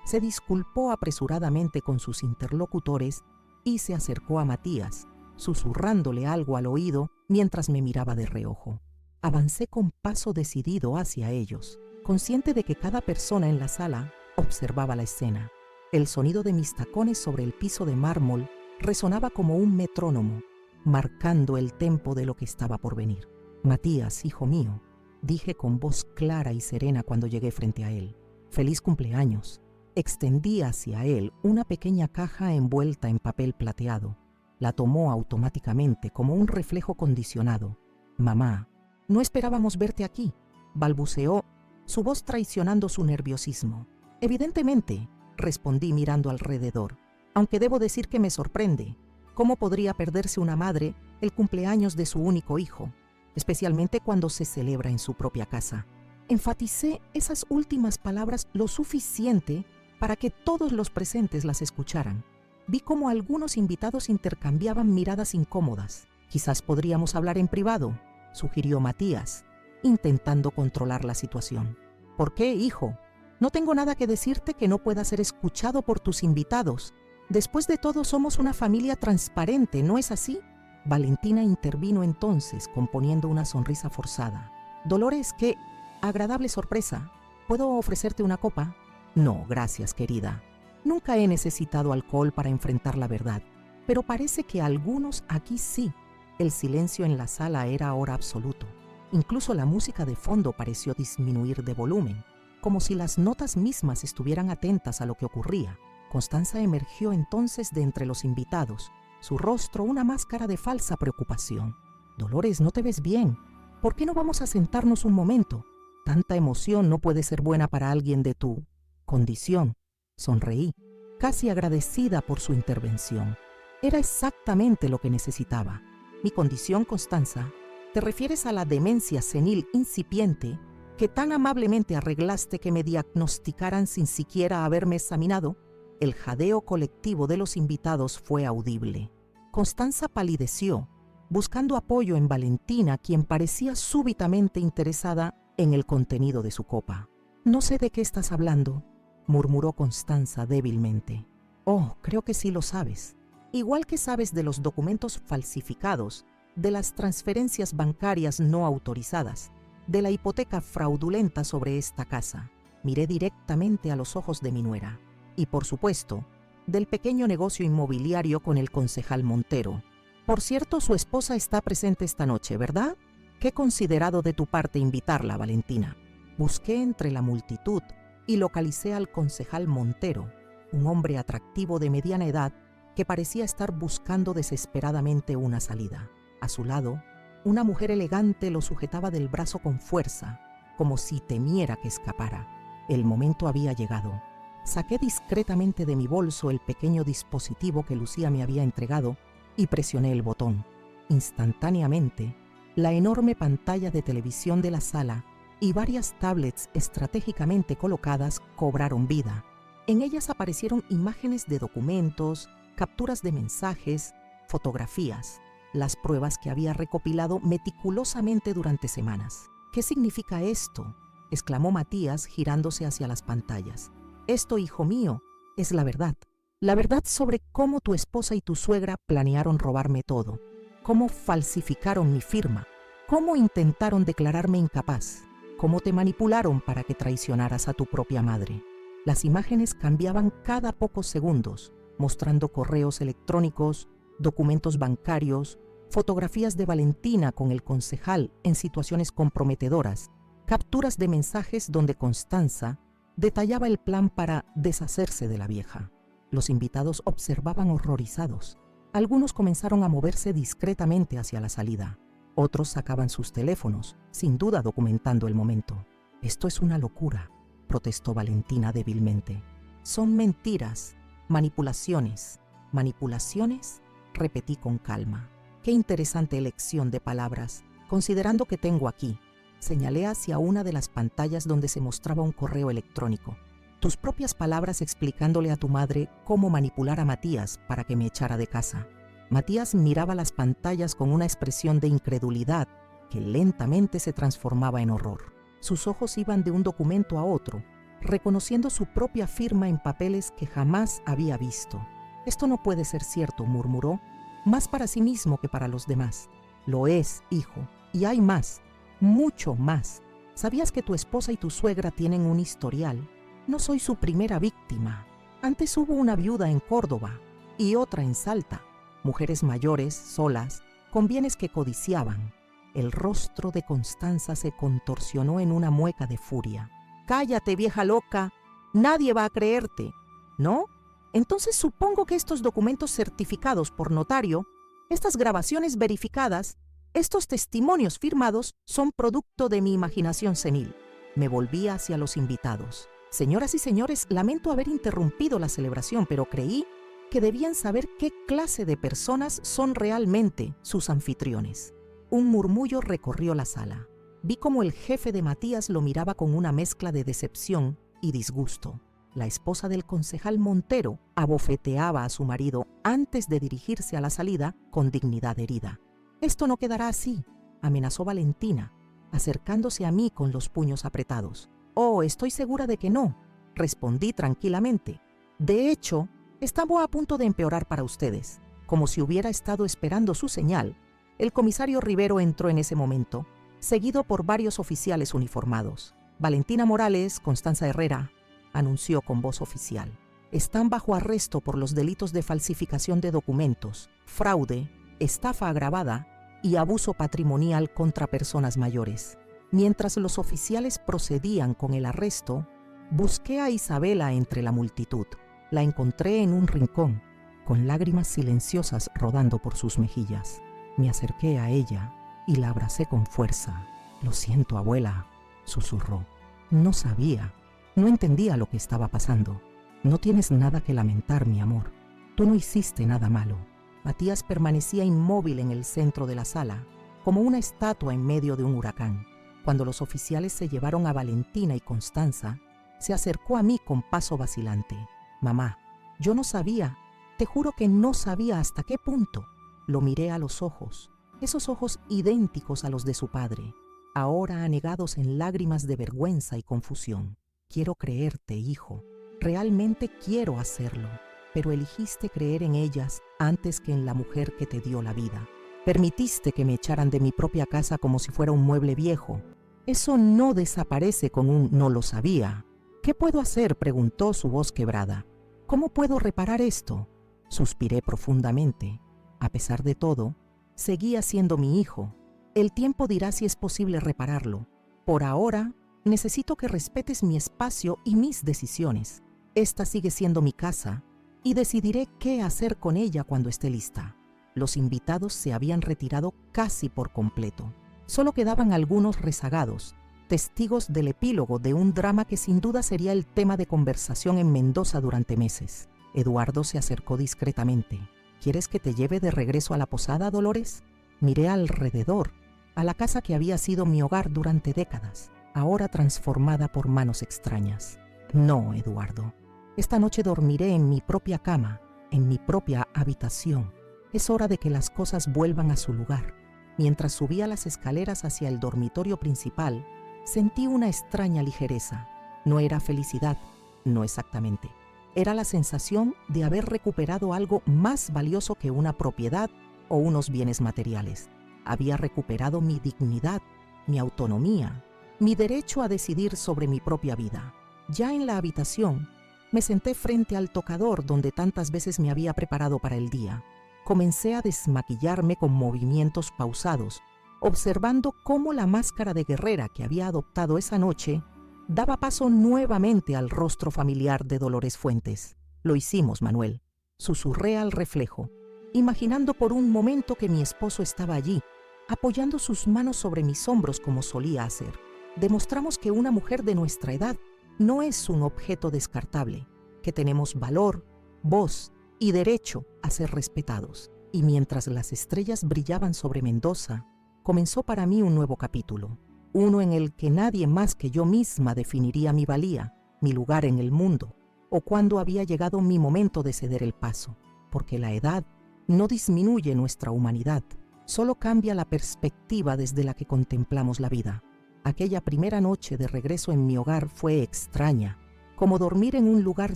Se disculpó apresuradamente con sus interlocutores y se acercó a Matías, susurrándole algo al oído mientras me miraba de reojo. Avancé con paso decidido hacia ellos, consciente de que cada persona en la sala observaba la escena. El sonido de mis tacones sobre el piso de mármol resonaba como un metrónomo, marcando el tempo de lo que estaba por venir. «Matías, hijo mío», dije con voz clara y serena cuando llegué frente a él. «Feliz cumpleaños». Extendí hacia él una pequeña caja envuelta en papel plateado. La tomó automáticamente como un reflejo condicionado. «Mamá, no esperábamos verte aquí», balbuceó, su voz traicionando su nerviosismo. «Evidentemente», respondí mirando alrededor, aunque debo decir que me sorprende. ¿Cómo podría perderse una madre el cumpleaños de su único hijo, especialmente cuando se celebra en su propia casa? Enfaticé esas últimas palabras lo suficiente para que todos los presentes las escucharan. Vi cómo algunos invitados intercambiaban miradas incómodas. «Quizás podríamos hablar en privado», sugirió Matías, intentando controlar la situación. «¿Por qué, hijo? No tengo nada que decirte que no pueda ser escuchado por tus invitados. Después de todo, somos una familia transparente, ¿no es así?» Valentina intervino entonces, componiendo una sonrisa forzada. «Dolores, qué agradable sorpresa. ¿Puedo ofrecerte una copa?» «No, gracias, querida. Nunca he necesitado alcohol para enfrentar la verdad, pero parece que algunos aquí sí». El silencio en la sala era ahora absoluto. Incluso la música de fondo pareció disminuir de volumen, como si las notas mismas estuvieran atentas a lo que ocurría. Constanza emergió entonces de entre los invitados, su rostro una máscara de falsa preocupación. «Dolores, no te ves bien. ¿Por qué no vamos a sentarnos un momento? Tanta emoción no puede ser buena para alguien de tu condición». Sonreí, casi agradecida por su intervención. Era exactamente lo que necesitaba. «Mi condición, Constanza, ¿te refieres a la demencia senil incipiente que tan amablemente arreglaste que me diagnosticaran sin siquiera haberme examinado, el jadeo colectivo de los invitados fue audible. Constanza palideció, buscando apoyo en Valentina, quien parecía súbitamente interesada en el contenido de su copa. «No sé de qué estás hablando», murmuró Constanza débilmente. «Oh, creo que sí lo sabes. Igual que sabes de los documentos falsificados, de las transferencias bancarias no autorizadas, de la hipoteca fraudulenta sobre esta casa». Miré directamente a los ojos de mi nuera. «Y por supuesto, del pequeño negocio inmobiliario con el concejal Montero. Por cierto, su esposa está presente esta noche, ¿verdad? Qué considerado de tu parte invitarla, Valentina». Busqué entre la multitud y localicé al concejal Montero, un hombre atractivo de mediana edad que parecía estar buscando desesperadamente una salida. A su lado, una mujer elegante lo sujetaba del brazo con fuerza, como si temiera que escapara. El momento había llegado. Saqué discretamente de mi bolso el pequeño dispositivo que Lucía me había entregado y presioné el botón. Instantáneamente, la enorme pantalla de televisión de la sala y varias tablets estratégicamente colocadas cobraron vida. En ellas aparecieron imágenes de documentos, capturas de mensajes, fotografías, las pruebas que había recopilado meticulosamente durante semanas. «¿Qué significa esto?», exclamó Matías girándose hacia las pantallas. «Esto, hijo mío, es la verdad. La verdad sobre cómo tu esposa y tu suegra planearon robarme todo, cómo falsificaron mi firma, cómo intentaron declararme incapaz, cómo te manipularon para que traicionaras a tu propia madre». Las imágenes cambiaban cada pocos segundos, mostrando correos electrónicos, documentos bancarios, fotografías de Valentina con el concejal en situaciones comprometedoras, capturas de mensajes donde Constanza detallaba el plan para deshacerse de la vieja. Los invitados observaban horrorizados. Algunos comenzaron a moverse discretamente hacia la salida. Otros sacaban sus teléfonos, sin duda documentando el momento. «Esto es una locura», protestó Valentina débilmente. «Son mentiras, manipulaciones». «¿Manipulaciones?», repetí con calma. «Qué interesante elección de palabras, considerando que tengo aquí». Señalé hacia una de las pantallas donde se mostraba un correo electrónico. «Tus propias palabras explicándole a tu madre cómo manipular a Matías para que me echara de casa». Matías miraba las pantallas con una expresión de incredulidad que lentamente se transformaba en horror. Sus ojos iban de un documento a otro, reconociendo su propia firma en papeles que jamás había visto. «Esto no puede ser cierto», murmuró, más para sí mismo que para los demás. «Lo es, hijo, y hay más, mucho más. ¿Sabías que tu esposa y tu suegra tienen un historial? No soy su primera víctima. Antes hubo una viuda en Córdoba y otra en Salta. Mujeres mayores, solas, con bienes que codiciaban». El rostro de Constanza se contorsionó en una mueca de furia. «Cállate, vieja loca. Nadie va a creerte. ¿No? Entonces supongo que estos documentos certificados por notario, estas grabaciones verificadas, estos testimonios firmados son producto de mi imaginación senil». Me volví hacia los invitados. «Señoras y señores, lamento haber interrumpido la celebración, pero creí que debían saber qué clase de personas son realmente sus anfitriones». Un murmullo recorrió la sala. Vi cómo el jefe de Matías lo miraba con una mezcla de decepción y disgusto. La esposa del concejal Montero abofeteaba a su marido antes de dirigirse a la salida con dignidad herida. «Esto no quedará así», amenazó Valentina, acercándose a mí con los puños apretados. «Oh, estoy segura de que no», respondí tranquilamente. «De hecho, estamos a punto de empeorar para ustedes». Como si hubiera estado esperando su señal, el comisario Rivero entró en ese momento, seguido por varios oficiales uniformados. «Valentina Morales, Constanza Herrera», anunció con voz oficial. «Están bajo arresto por los delitos de falsificación de documentos, fraude, estafa agravada y abuso patrimonial contra personas mayores». Mientras los oficiales procedían con el arresto, busqué a Isabela entre la multitud. La encontré en un rincón, con lágrimas silenciosas rodando por sus mejillas. Me acerqué a ella y la abracé con fuerza. «Lo siento, abuela», susurró. «No sabía, no entendía lo que estaba pasando. No tienes nada que lamentar, mi amor. Tú no hiciste nada malo». Matías permanecía inmóvil en el centro de la sala, como una estatua en medio de un huracán. Cuando los oficiales se llevaron a Valentina y Constanza, se acercó a mí con paso vacilante. «Mamá, yo no sabía, te juro que no sabía hasta qué punto». Lo miré a los ojos, esos ojos idénticos a los de su padre, ahora anegados en lágrimas de vergüenza y confusión. «Quiero creerte, hijo, realmente quiero hacerlo, pero elegiste creer en ellas antes que en la mujer que te dio la vida. Permitiste que me echaran de mi propia casa como si fuera un mueble viejo. Eso no desaparece con un no lo sabía». «¿Qué puedo hacer?», preguntó su voz quebrada. «¿Cómo puedo reparar esto?». Suspiré profundamente. A pesar de todo, seguía siendo mi hijo. El tiempo dirá si es posible repararlo. Por ahora, necesito que respetes mi espacio y mis decisiones. Esta sigue siendo mi casa y decidiré qué hacer con ella cuando esté lista». Los invitados se habían retirado casi por completo. Solo quedaban algunos rezagados, testigos del epílogo de un drama que sin duda sería el tema de conversación en Mendoza durante meses. Eduardo se acercó discretamente. «¿Quieres que te lleve de regreso a la posada, Dolores?». Miré alrededor, a la casa que había sido mi hogar durante décadas, ahora transformada por manos extrañas. «No, Eduardo. Esta noche dormiré en mi propia cama, en mi propia habitación. Es hora de que las cosas vuelvan a su lugar». Mientras subía las escaleras hacia el dormitorio principal, sentí una extraña ligereza. No era felicidad, no exactamente. Era la sensación de haber recuperado algo más valioso que una propiedad o unos bienes materiales. Había recuperado mi dignidad, mi autonomía, mi derecho a decidir sobre mi propia vida. Ya en la habitación, me senté frente al tocador donde tantas veces me había preparado para el día. Comencé a desmaquillarme con movimientos pausados, observando cómo la máscara de guerrera que había adoptado esa noche daba paso nuevamente al rostro familiar de Dolores Fuentes. «Lo hicimos, Manuel», susurré al reflejo, imaginando por un momento que mi esposo estaba allí, apoyando sus manos sobre mis hombros como solía hacer. Demostramos que una mujer de nuestra edad no es un objeto descartable, que tenemos valor, voz y derecho a ser respetados. Y mientras las estrellas brillaban sobre Mendoza, comenzó para mí un nuevo capítulo, uno en el que nadie más que yo misma definiría mi valía, mi lugar en el mundo, o cuándo había llegado mi momento de ceder el paso, porque la edad no disminuye nuestra humanidad, solo cambia la perspectiva desde la que contemplamos la vida. Aquella primera noche de regreso en mi hogar fue extraña, como dormir en un lugar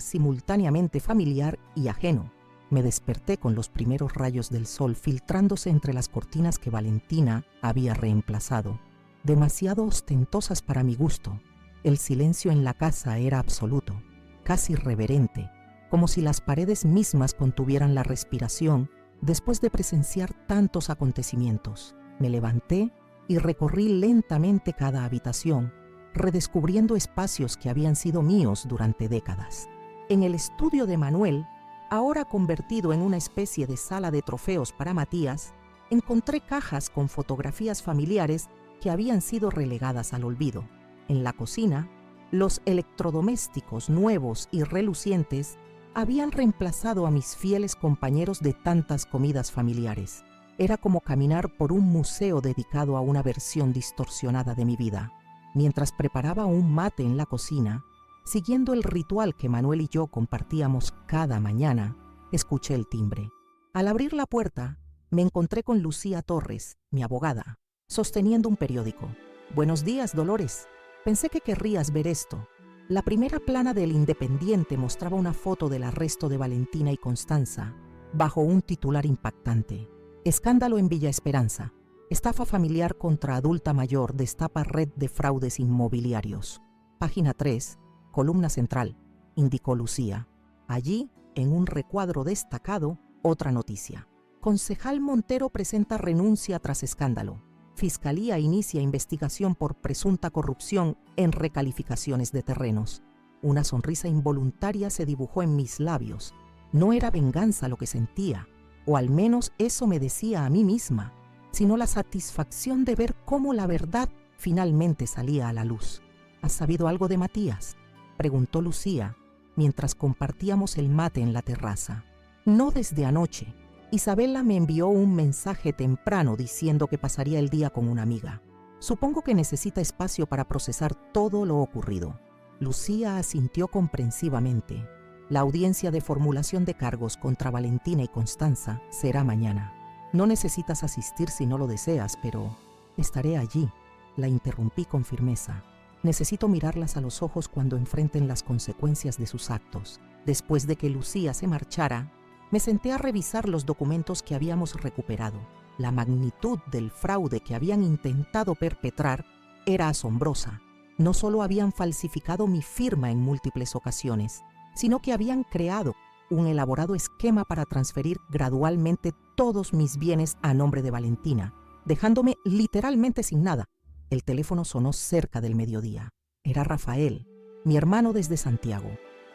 simultáneamente familiar y ajeno. Me desperté con los primeros rayos del sol filtrándose entre las cortinas que Valentina había reemplazado, demasiado ostentosas para mi gusto. El silencio en la casa era absoluto, casi reverente, como si las paredes mismas contuvieran la respiración después de presenciar tantos acontecimientos. Me levanté y recorrí lentamente cada habitación, redescubriendo espacios que habían sido míos durante décadas. En el estudio de Manuel, ahora convertido en una especie de sala de trofeos para Matías, encontré cajas con fotografías familiares que habían sido relegadas al olvido. En la cocina, los electrodomésticos nuevos y relucientes habían reemplazado a mis fieles compañeros de tantas comidas familiares. Era como caminar por un museo dedicado a una versión distorsionada de mi vida. Mientras preparaba un mate en la cocina, siguiendo el ritual que Manuel y yo compartíamos cada mañana, escuché el timbre. Al abrir la puerta, me encontré con Lucía Torres, mi abogada, sosteniendo un periódico. «Buenos días, Dolores. Pensé que querrías ver esto». La primera plana del Independiente mostraba una foto del arresto de Valentina y Constanza, bajo un titular impactante. «Escándalo en Villa Esperanza. Estafa familiar contra adulta mayor destapa red de fraudes inmobiliarios». Página 3, columna central, indicó Lucía. Allí, en un recuadro destacado, otra noticia. Concejal Montero presenta renuncia tras escándalo. Fiscalía inicia investigación por presunta corrupción en recalificaciones de terrenos. Una sonrisa involuntaria se dibujó en mis labios. No era venganza lo que sentía, o al menos eso me decía a mí misma, sino la satisfacción de ver cómo la verdad finalmente salía a la luz. ¿Has sabido algo de Matías?, preguntó Lucía, mientras compartíamos el mate en la terraza. No desde anoche. Isabela me envió un mensaje temprano diciendo que pasaría el día con una amiga. Supongo que necesita espacio para procesar todo lo ocurrido. Lucía asintió comprensivamente. La audiencia de formulación de cargos contra Valentina y Constanza será mañana. No necesitas asistir si no lo deseas, pero estaré allí. La interrumpí con firmeza. Necesito mirarlas a los ojos cuando enfrenten las consecuencias de sus actos. Después de que Lucía se marchara, me senté a revisar los documentos que habíamos recuperado. La magnitud del fraude que habían intentado perpetrar era asombrosa. No solo habían falsificado mi firma en múltiples ocasiones, sino que habían creado un elaborado esquema para transferir gradualmente todos mis bienes a nombre de Valentina, dejándome literalmente sin nada. El teléfono sonó cerca del mediodía. Era Rafael, mi hermano desde Santiago.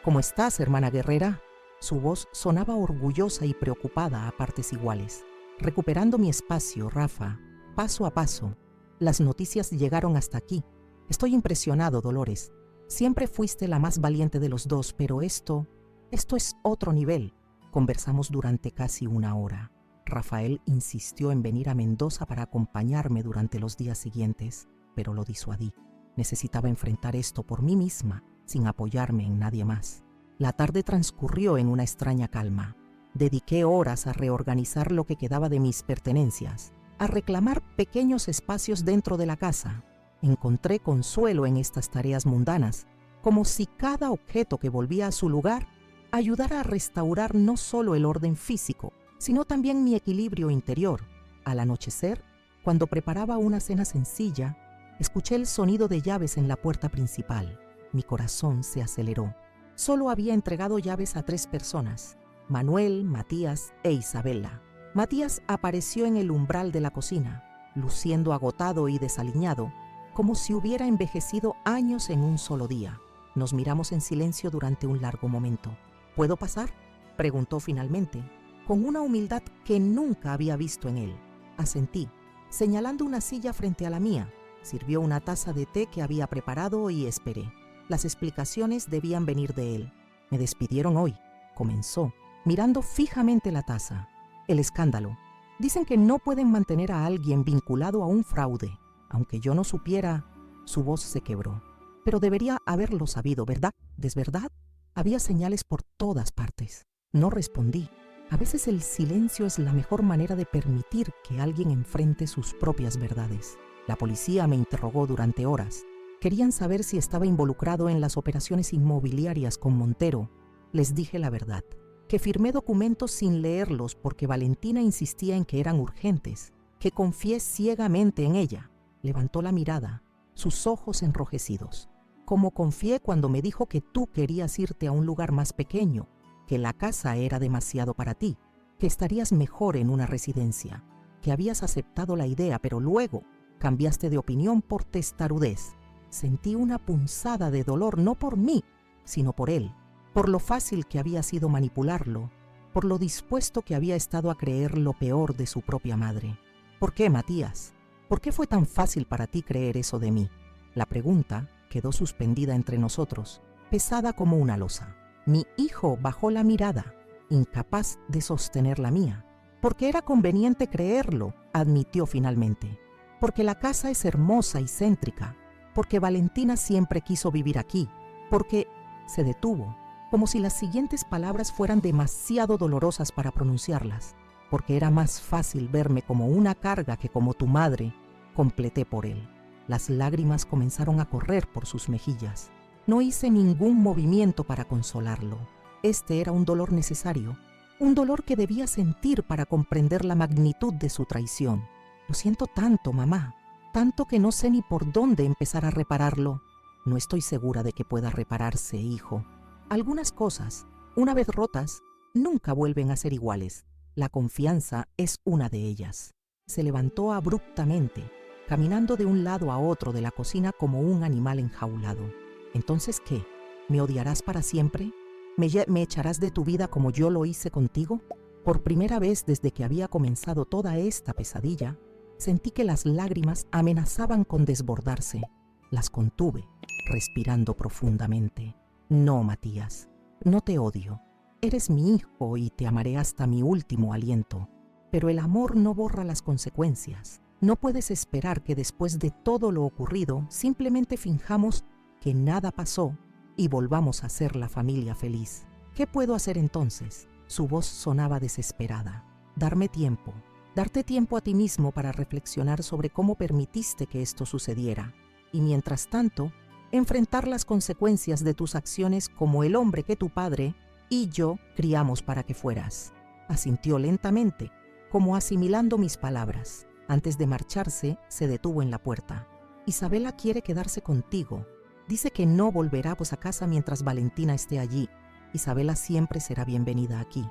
¿Cómo estás, hermana guerrera? Su voz sonaba orgullosa y preocupada a partes iguales. Recuperando mi espacio, Rafa, paso a paso. Las noticias llegaron hasta aquí. Estoy impresionado, Dolores. Siempre fuiste la más valiente de los dos, pero esto es otro nivel. Conversamos durante casi una hora. Rafael insistió en venir a Mendoza para acompañarme durante los días siguientes, pero lo disuadí. Necesitaba enfrentar esto por mí misma, sin apoyarme en nadie más. La tarde transcurrió en una extraña calma. Dediqué horas a reorganizar lo que quedaba de mis pertenencias, a reclamar pequeños espacios dentro de la casa. Encontré consuelo en estas tareas mundanas, como si cada objeto que volvía a su lugar ayudara a restaurar no solo el orden físico, sino también mi equilibrio interior. Al anochecer, cuando preparaba una cena sencilla, escuché el sonido de llaves en la puerta principal. Mi corazón se aceleró. Solo había entregado llaves a 3 personas: Manuel, Matías e Isabela. Matías apareció en el umbral de la cocina, luciendo agotado y desaliñado, como si hubiera envejecido años en un solo día. Nos miramos en silencio durante un largo momento. ¿Puedo pasar?, preguntó finalmente, con una humildad que nunca había visto en él. Asentí, señalando una silla frente a la mía. Sirvió una taza de té que había preparado y esperé. Las explicaciones debían venir de él. Me despidieron hoy, comenzó, mirando fijamente la taza. El escándalo. Dicen que no pueden mantener a alguien vinculado a un fraude. Aunque yo no supiera, su voz se quebró. Pero debería haberlo sabido, ¿verdad? ¿Desverdad? Había señales por todas partes. No respondí. A veces el silencio es la mejor manera de permitir que alguien enfrente sus propias verdades. La policía me interrogó durante horas. Querían saber si estaba involucrado en las operaciones inmobiliarias con Montero. Les dije la verdad, que firmé documentos sin leerlos porque Valentina insistía en que eran urgentes, que confié ciegamente en ella. Levantó la mirada, sus ojos enrojecidos. Como confié cuando me dijo que tú querías irte a un lugar más pequeño, que la casa era demasiado para ti, que estarías mejor en una residencia, que habías aceptado la idea, pero luego cambiaste de opinión por testarudez. Sentí una punzada de dolor, no por mí, sino por él, por lo fácil que había sido manipularlo, por lo dispuesto que había estado a creer lo peor de su propia madre. ¿Por qué, Matías? ¿Por qué fue tan fácil para ti creer eso de mí? La pregunta quedó suspendida entre nosotros, pesada como una losa. Mi hijo bajó la mirada, incapaz de sostener la mía. Porque era conveniente creerlo, admitió finalmente. Porque la casa es hermosa y céntrica. Porque Valentina siempre quiso vivir aquí. Porque se detuvo, como si las siguientes palabras fueran demasiado dolorosas para pronunciarlas. Porque era más fácil verme como una carga que como tu madre, completé por él. Las lágrimas comenzaron a correr por sus mejillas. No hice ningún movimiento para consolarlo. Este era un dolor necesario, un dolor que debía sentir para comprender la magnitud de su traición. Lo siento tanto, mamá, tanto que no sé ni por dónde empezar a repararlo. No estoy segura de que pueda repararse, hijo. Algunas cosas, una vez rotas, nunca vuelven a ser iguales. La confianza es una de ellas. Se levantó abruptamente, caminando de un lado a otro de la cocina como un animal enjaulado. ¿Entonces qué? ¿Me odiarás para siempre? ¿Me echarás de tu vida como yo lo hice contigo? Por primera vez desde que había comenzado toda esta pesadilla, sentí que las lágrimas amenazaban con desbordarse. Las contuve, respirando profundamente. No, Matías, no te odio. Eres mi hijo y te amaré hasta mi último aliento. Pero el amor no borra las consecuencias. No puedes esperar que después de todo lo ocurrido simplemente finjamos que nada pasó y volvamos a ser la familia feliz. ¿Qué puedo hacer entonces? Su voz sonaba desesperada. Darme tiempo. Darte tiempo a ti mismo para reflexionar sobre cómo permitiste que esto sucediera. Y mientras tanto, enfrentar las consecuencias de tus acciones como el hombre que tu padre y yo criamos para que fueras. Asintió lentamente, como asimilando mis palabras. Antes de marcharse, se detuvo en la puerta. Isabela quiere quedarse contigo. Dice que no volverá a casa mientras Valentina esté allí. Isabela siempre será bienvenida aquí.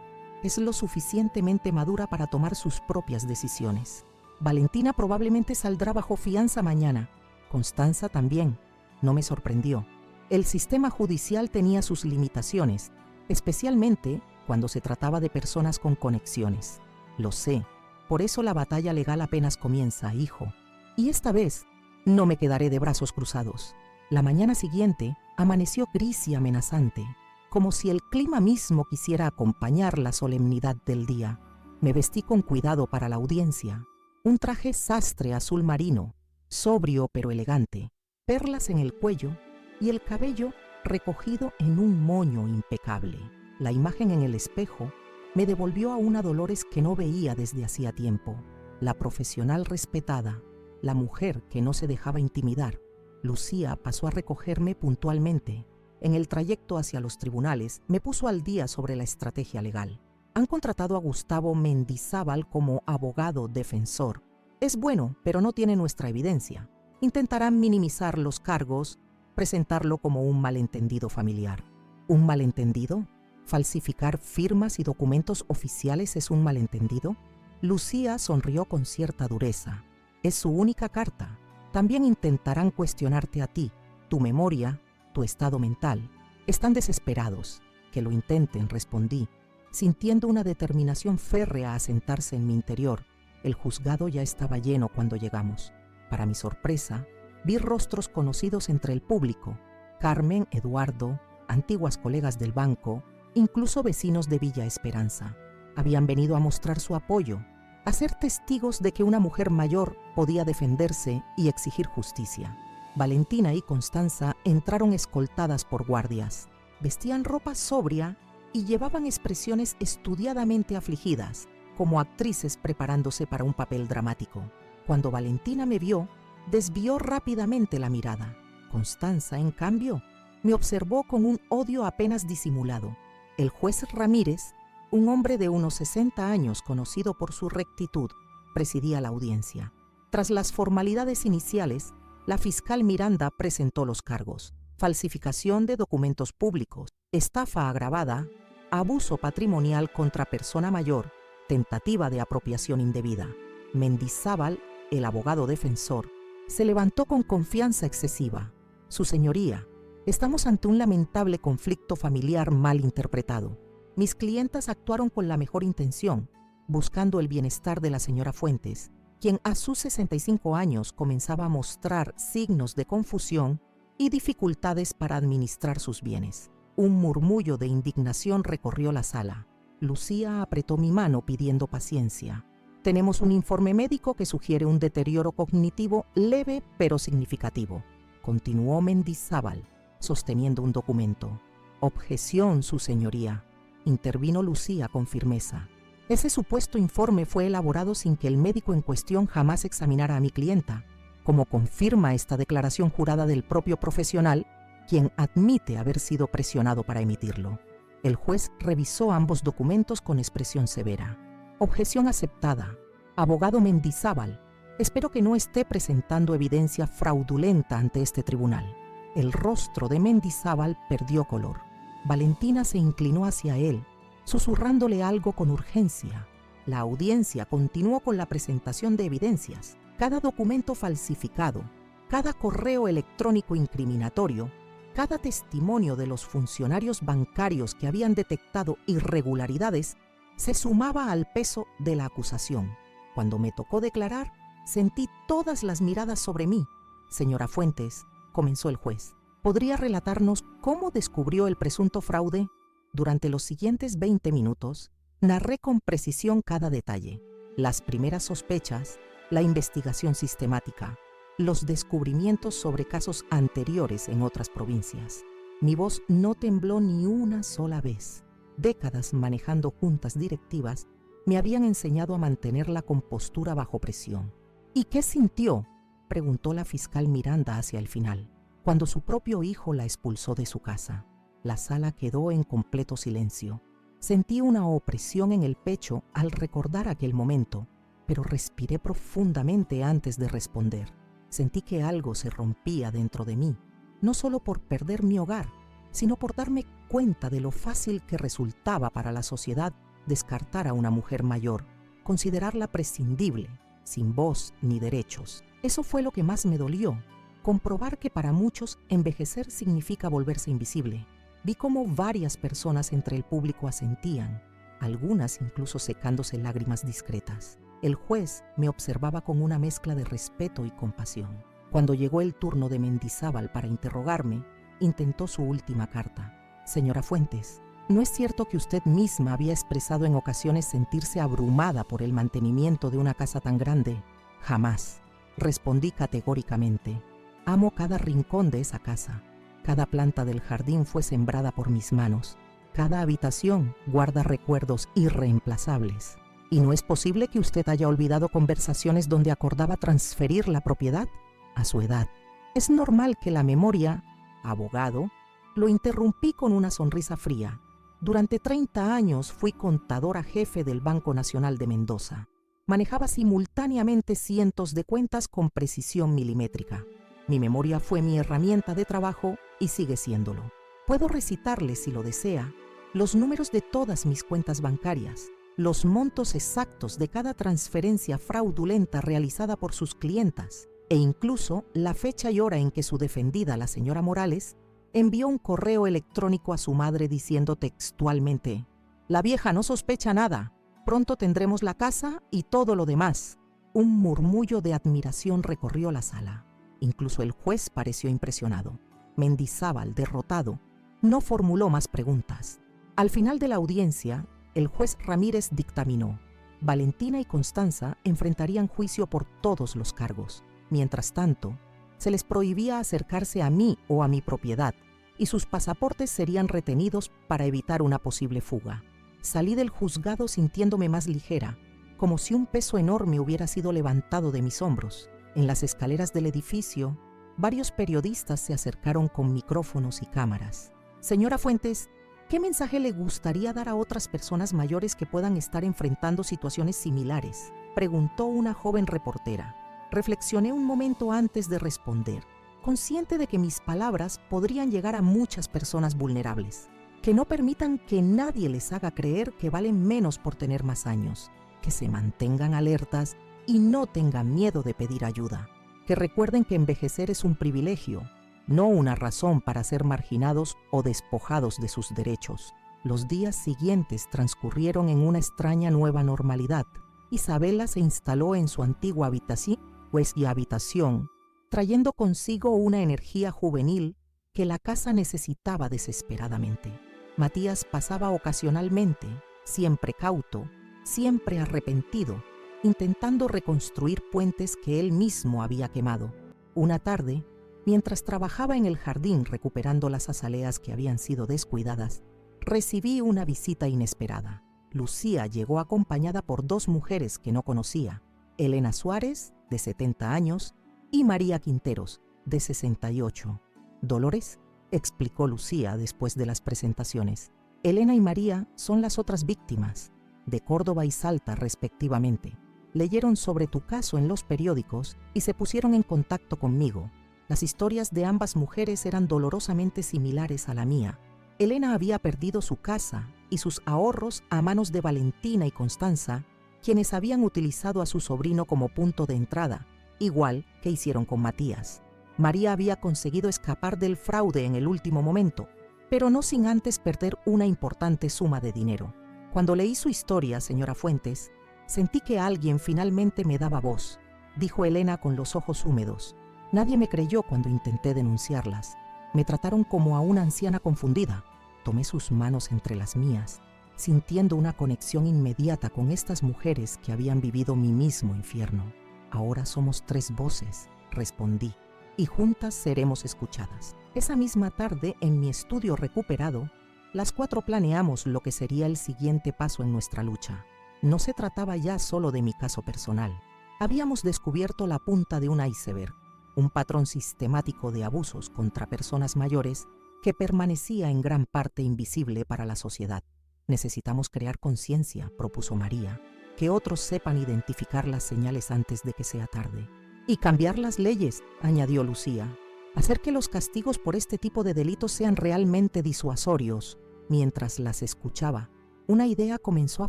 Es lo suficientemente madura para tomar sus propias decisiones. Valentina probablemente saldrá bajo fianza mañana. Constanza también. No me sorprendió. El sistema judicial tenía sus limitaciones, especialmente cuando se trataba de personas con conexiones. Lo sé. Por eso la batalla legal apenas comienza, hijo. Y esta vez no me quedaré de brazos cruzados. La mañana siguiente amaneció gris y amenazante, como si el clima mismo quisiera acompañar la solemnidad del día. Me vestí con cuidado para la audiencia. Un traje sastre azul marino, sobrio pero elegante, perlas en el cuello y el cabello recogido en un moño impecable. La imagen en el espejo me devolvió a una Dolores que no veía desde hacía tiempo. La profesional respetada, la mujer que no se dejaba intimidar. Lucía pasó a recogerme puntualmente. En el trayecto hacia los tribunales me puso al día sobre la estrategia legal. Han contratado a Gustavo Mendizábal como abogado defensor. Es bueno, pero no tiene nuestra evidencia. Intentarán minimizar los cargos, presentarlo como un malentendido familiar. ¿Un malentendido? ¿Falsificar firmas y documentos oficiales es un malentendido? Lucía sonrió con cierta dureza. Es su única carta. También intentarán cuestionarte a ti, tu memoria, tu estado mental. Están desesperados. Que lo intenten, respondí, sintiendo una determinación férrea a sentarse en mi interior. El juzgado ya estaba lleno cuando llegamos. Para mi sorpresa, vi rostros conocidos entre el público. Carmen, Eduardo, antiguas colegas del banco, incluso vecinos de Villa Esperanza. Habían venido a mostrar su apoyo, a ser testigos de que una mujer mayor podía defenderse y exigir justicia. Valentina y Constanza entraron escoltadas por guardias. Vestían ropa sobria y llevaban expresiones estudiadamente afligidas, como actrices preparándose para un papel dramático. Cuando Valentina me vio, desvió rápidamente la mirada. Constanza, en cambio, me observó con un odio apenas disimulado. El juez Ramírez, un hombre de unos 60 años conocido por su rectitud, presidía la audiencia. Tras las formalidades iniciales, la fiscal Miranda presentó los cargos: falsificación de documentos públicos, estafa agravada, abuso patrimonial contra persona mayor, tentativa de apropiación indebida. Mendizábal, el abogado defensor, se levantó con confianza excesiva. Su señoría, estamos ante un lamentable conflicto familiar mal interpretado. Mis clientas actuaron con la mejor intención, buscando el bienestar de la señora Fuentes, quien a sus 65 años comenzaba a mostrar signos de confusión y dificultades para administrar sus bienes. Un murmullo de indignación recorrió la sala. Lucía apretó mi mano pidiendo paciencia. Tenemos un informe médico que sugiere un deterioro cognitivo leve pero significativo, continuó Mendizábal, sosteniendo un documento. Objeción, su señoría, intervino Lucía con firmeza. Ese supuesto informe fue elaborado sin que el médico en cuestión jamás examinara a mi clienta, como confirma esta declaración jurada del propio profesional, quien admite haber sido presionado para emitirlo. El juez revisó ambos documentos con expresión severa. Objeción aceptada. Abogado Mendizábal, espero que no esté presentando evidencia fraudulenta ante este tribunal. El rostro de Mendizábal perdió color. Valentina se inclinó hacia él, susurrándole algo con urgencia. La audiencia continuó con la presentación de evidencias. Cada documento falsificado, cada correo electrónico incriminatorio, cada testimonio de los funcionarios bancarios que habían detectado irregularidades se sumaba al peso de la acusación. Cuando me tocó declarar, sentí todas las miradas sobre mí. Señora Fuentes, comenzó el juez, ¿podría relatarnos cómo descubrió el presunto fraude? Durante los siguientes 20 minutos, narré con precisión cada detalle. Las primeras sospechas, la investigación sistemática, los descubrimientos sobre casos anteriores en otras provincias. Mi voz no tembló ni una sola vez. Décadas manejando juntas directivas me habían enseñado a mantener la compostura bajo presión. ¿Y qué sintió?, preguntó la fiscal Miranda hacia el final, cuando su propio hijo la expulsó de su casa. La sala quedó en completo silencio. Sentí una opresión en el pecho al recordar aquel momento, pero respiré profundamente antes de responder. Sentí que algo se rompía dentro de mí, no solo por perder mi hogar, sino por darme cuenta de lo fácil que resultaba para la sociedad descartar a una mujer mayor, considerarla prescindible, sin voz ni derechos. Eso fue lo que más me dolió, comprobar que para muchos envejecer significa volverse invisible. Vi cómo varias personas entre el público asentían, algunas incluso secándose lágrimas discretas. El juez me observaba con una mezcla de respeto y compasión. Cuando llegó el turno de Mendizábal para interrogarme, intentó su última carta. Señora Fuentes, ¿no es cierto que usted misma había expresado en ocasiones sentirse abrumada por el mantenimiento de una casa tan grande? Jamás, respondí categóricamente. Amo cada rincón de esa casa. Cada planta del jardín fue sembrada por mis manos. Cada habitación guarda recuerdos irreemplazables. ¿Y no es posible que usted haya olvidado conversaciones donde acordaba transferir la propiedad? A su edad, es normal que la memoria, abogado, lo interrumpí con una sonrisa fría. Durante 30 años fui contadora jefe del Banco Nacional de Mendoza. Manejaba simultáneamente cientos de cuentas con precisión milimétrica. Mi memoria fue mi herramienta de trabajo y sigue siéndolo. Puedo recitarle, si lo desea, los números de todas mis cuentas bancarias, los montos exactos de cada transferencia fraudulenta realizada por sus clientas e incluso la fecha y hora en que su defendida, la señora Morales, envió un correo electrónico a su madre diciendo textualmente: «La vieja no sospecha nada, pronto tendremos la casa y todo lo demás». Un murmullo de admiración recorrió la sala. Incluso el juez pareció impresionado. Mendizábal, derrotado, no formuló más preguntas. Al final de la audiencia, el juez Ramírez dictaminó: Valentina y Constanza enfrentarían juicio por todos los cargos. Mientras tanto, se les prohibía acercarse a mí o a mi propiedad, y sus pasaportes serían retenidos para evitar una posible fuga. Salí del juzgado sintiéndome más ligera, como si un peso enorme hubiera sido levantado de mis hombros. En las escaleras del edificio, varios periodistas se acercaron con micrófonos y cámaras. Señora Fuentes, ¿qué mensaje le gustaría dar a otras personas mayores que puedan estar enfrentando situaciones similares?, preguntó una joven reportera. Reflexioné un momento antes de responder, consciente de que mis palabras podrían llegar a muchas personas vulnerables. Que no permitan que nadie les haga creer que valen menos por tener más años, que se mantengan alertas y no tengan miedo de pedir ayuda. Que recuerden que envejecer es un privilegio, no una razón para ser marginados o despojados de sus derechos. Los días siguientes transcurrieron en una extraña nueva normalidad. Isabela se instaló en su antigua habitación, trayendo consigo una energía juvenil que la casa necesitaba desesperadamente. Matías pasaba ocasionalmente, siempre cauto, siempre arrepentido, intentando reconstruir puentes que él mismo había quemado. Una tarde, mientras trabajaba en el jardín recuperando las azaleas que habían sido descuidadas, recibí una visita inesperada. Lucía llegó acompañada por dos mujeres que no conocía: Elena Suárez, de 70 años, y María Quinteros, de 68. «Dolores», explicó Lucía después de las presentaciones. «Elena y María son las otras víctimas, de Córdoba y Salta respectivamente. Leyeron sobre tu caso en los periódicos y se pusieron en contacto conmigo. Las historias de ambas mujeres eran dolorosamente similares a la mía. Elena había perdido su casa y sus ahorros a manos de Valentina y Constanza, quienes habían utilizado a su sobrino como punto de entrada, igual que hicieron con Matías. María había conseguido escapar del fraude en el último momento, pero no sin antes perder una importante suma de dinero. Cuando leí su historia, señora Fuentes, sentí que alguien finalmente me daba voz», dijo Elena con los ojos húmedos. «Nadie me creyó cuando intenté denunciarlas. Me trataron como a una anciana confundida». Tomé sus manos entre las mías, sintiendo una conexión inmediata con estas mujeres que habían vivido mi mismo infierno. Ahora somos 3 voces, respondí, y juntas seremos escuchadas. Esa misma tarde, en mi estudio recuperado, las 4 planeamos lo que sería el siguiente paso en nuestra lucha. No se trataba ya solo de mi caso personal. Habíamos descubierto la punta de un iceberg, un patrón sistemático de abusos contra personas mayores que permanecía en gran parte invisible para la sociedad. Necesitamos crear conciencia, propuso María, que otros sepan identificar las señales antes de que sea tarde. Y cambiar las leyes, añadió Lucía. Hacer que los castigos por este tipo de delitos sean realmente disuasorios. Mientras las escuchaba, una idea comenzó a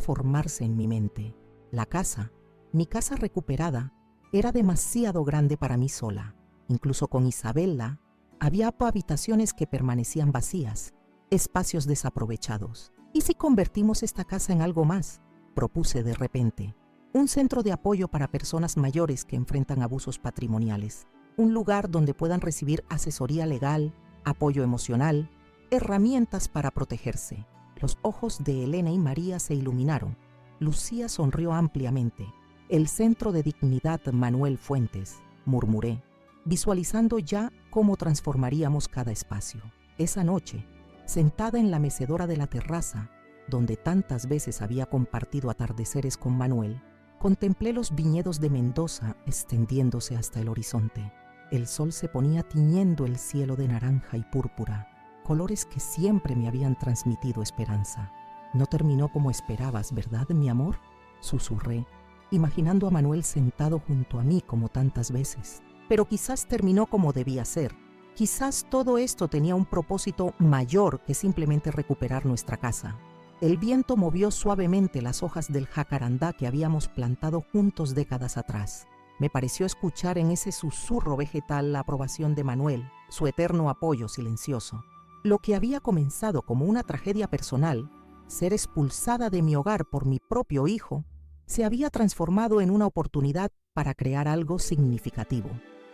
formarse en mi mente. La casa, mi casa recuperada, era demasiado grande para mí sola. Incluso con Isabela, había habitaciones que permanecían vacías, espacios desaprovechados. ¿Y si convertimos esta casa en algo más?, propuse de repente. Un centro de apoyo para personas mayores que enfrentan abusos patrimoniales. Un lugar donde puedan recibir asesoría legal, apoyo emocional, herramientas para protegerse. Los ojos de Elena y María se iluminaron. Lucía sonrió ampliamente. El Centro de Dignidad Manuel Fuentes, murmuré, visualizando ya cómo transformaríamos cada espacio. Esa noche, sentada en la mecedora de la terraza, donde tantas veces había compartido atardeceres con Manuel, contemplé los viñedos de Mendoza extendiéndose hasta el horizonte. El sol se ponía tiñendo el cielo de naranja y púrpura, colores que siempre me habían transmitido esperanza. No terminó como esperabas, ¿verdad, mi amor?, susurré, imaginando a Manuel sentado junto a mí como tantas veces. Pero quizás terminó como debía ser. Quizás todo esto tenía un propósito mayor que simplemente recuperar nuestra casa. El viento movió suavemente las hojas del jacarandá que habíamos plantado juntos décadas atrás. Me pareció escuchar en ese susurro vegetal la aprobación de Manuel, su eterno apoyo silencioso. Lo que había comenzado como una tragedia personal, ser expulsada de mi hogar por mi propio hijo, se había transformado en una oportunidad para crear algo significativo,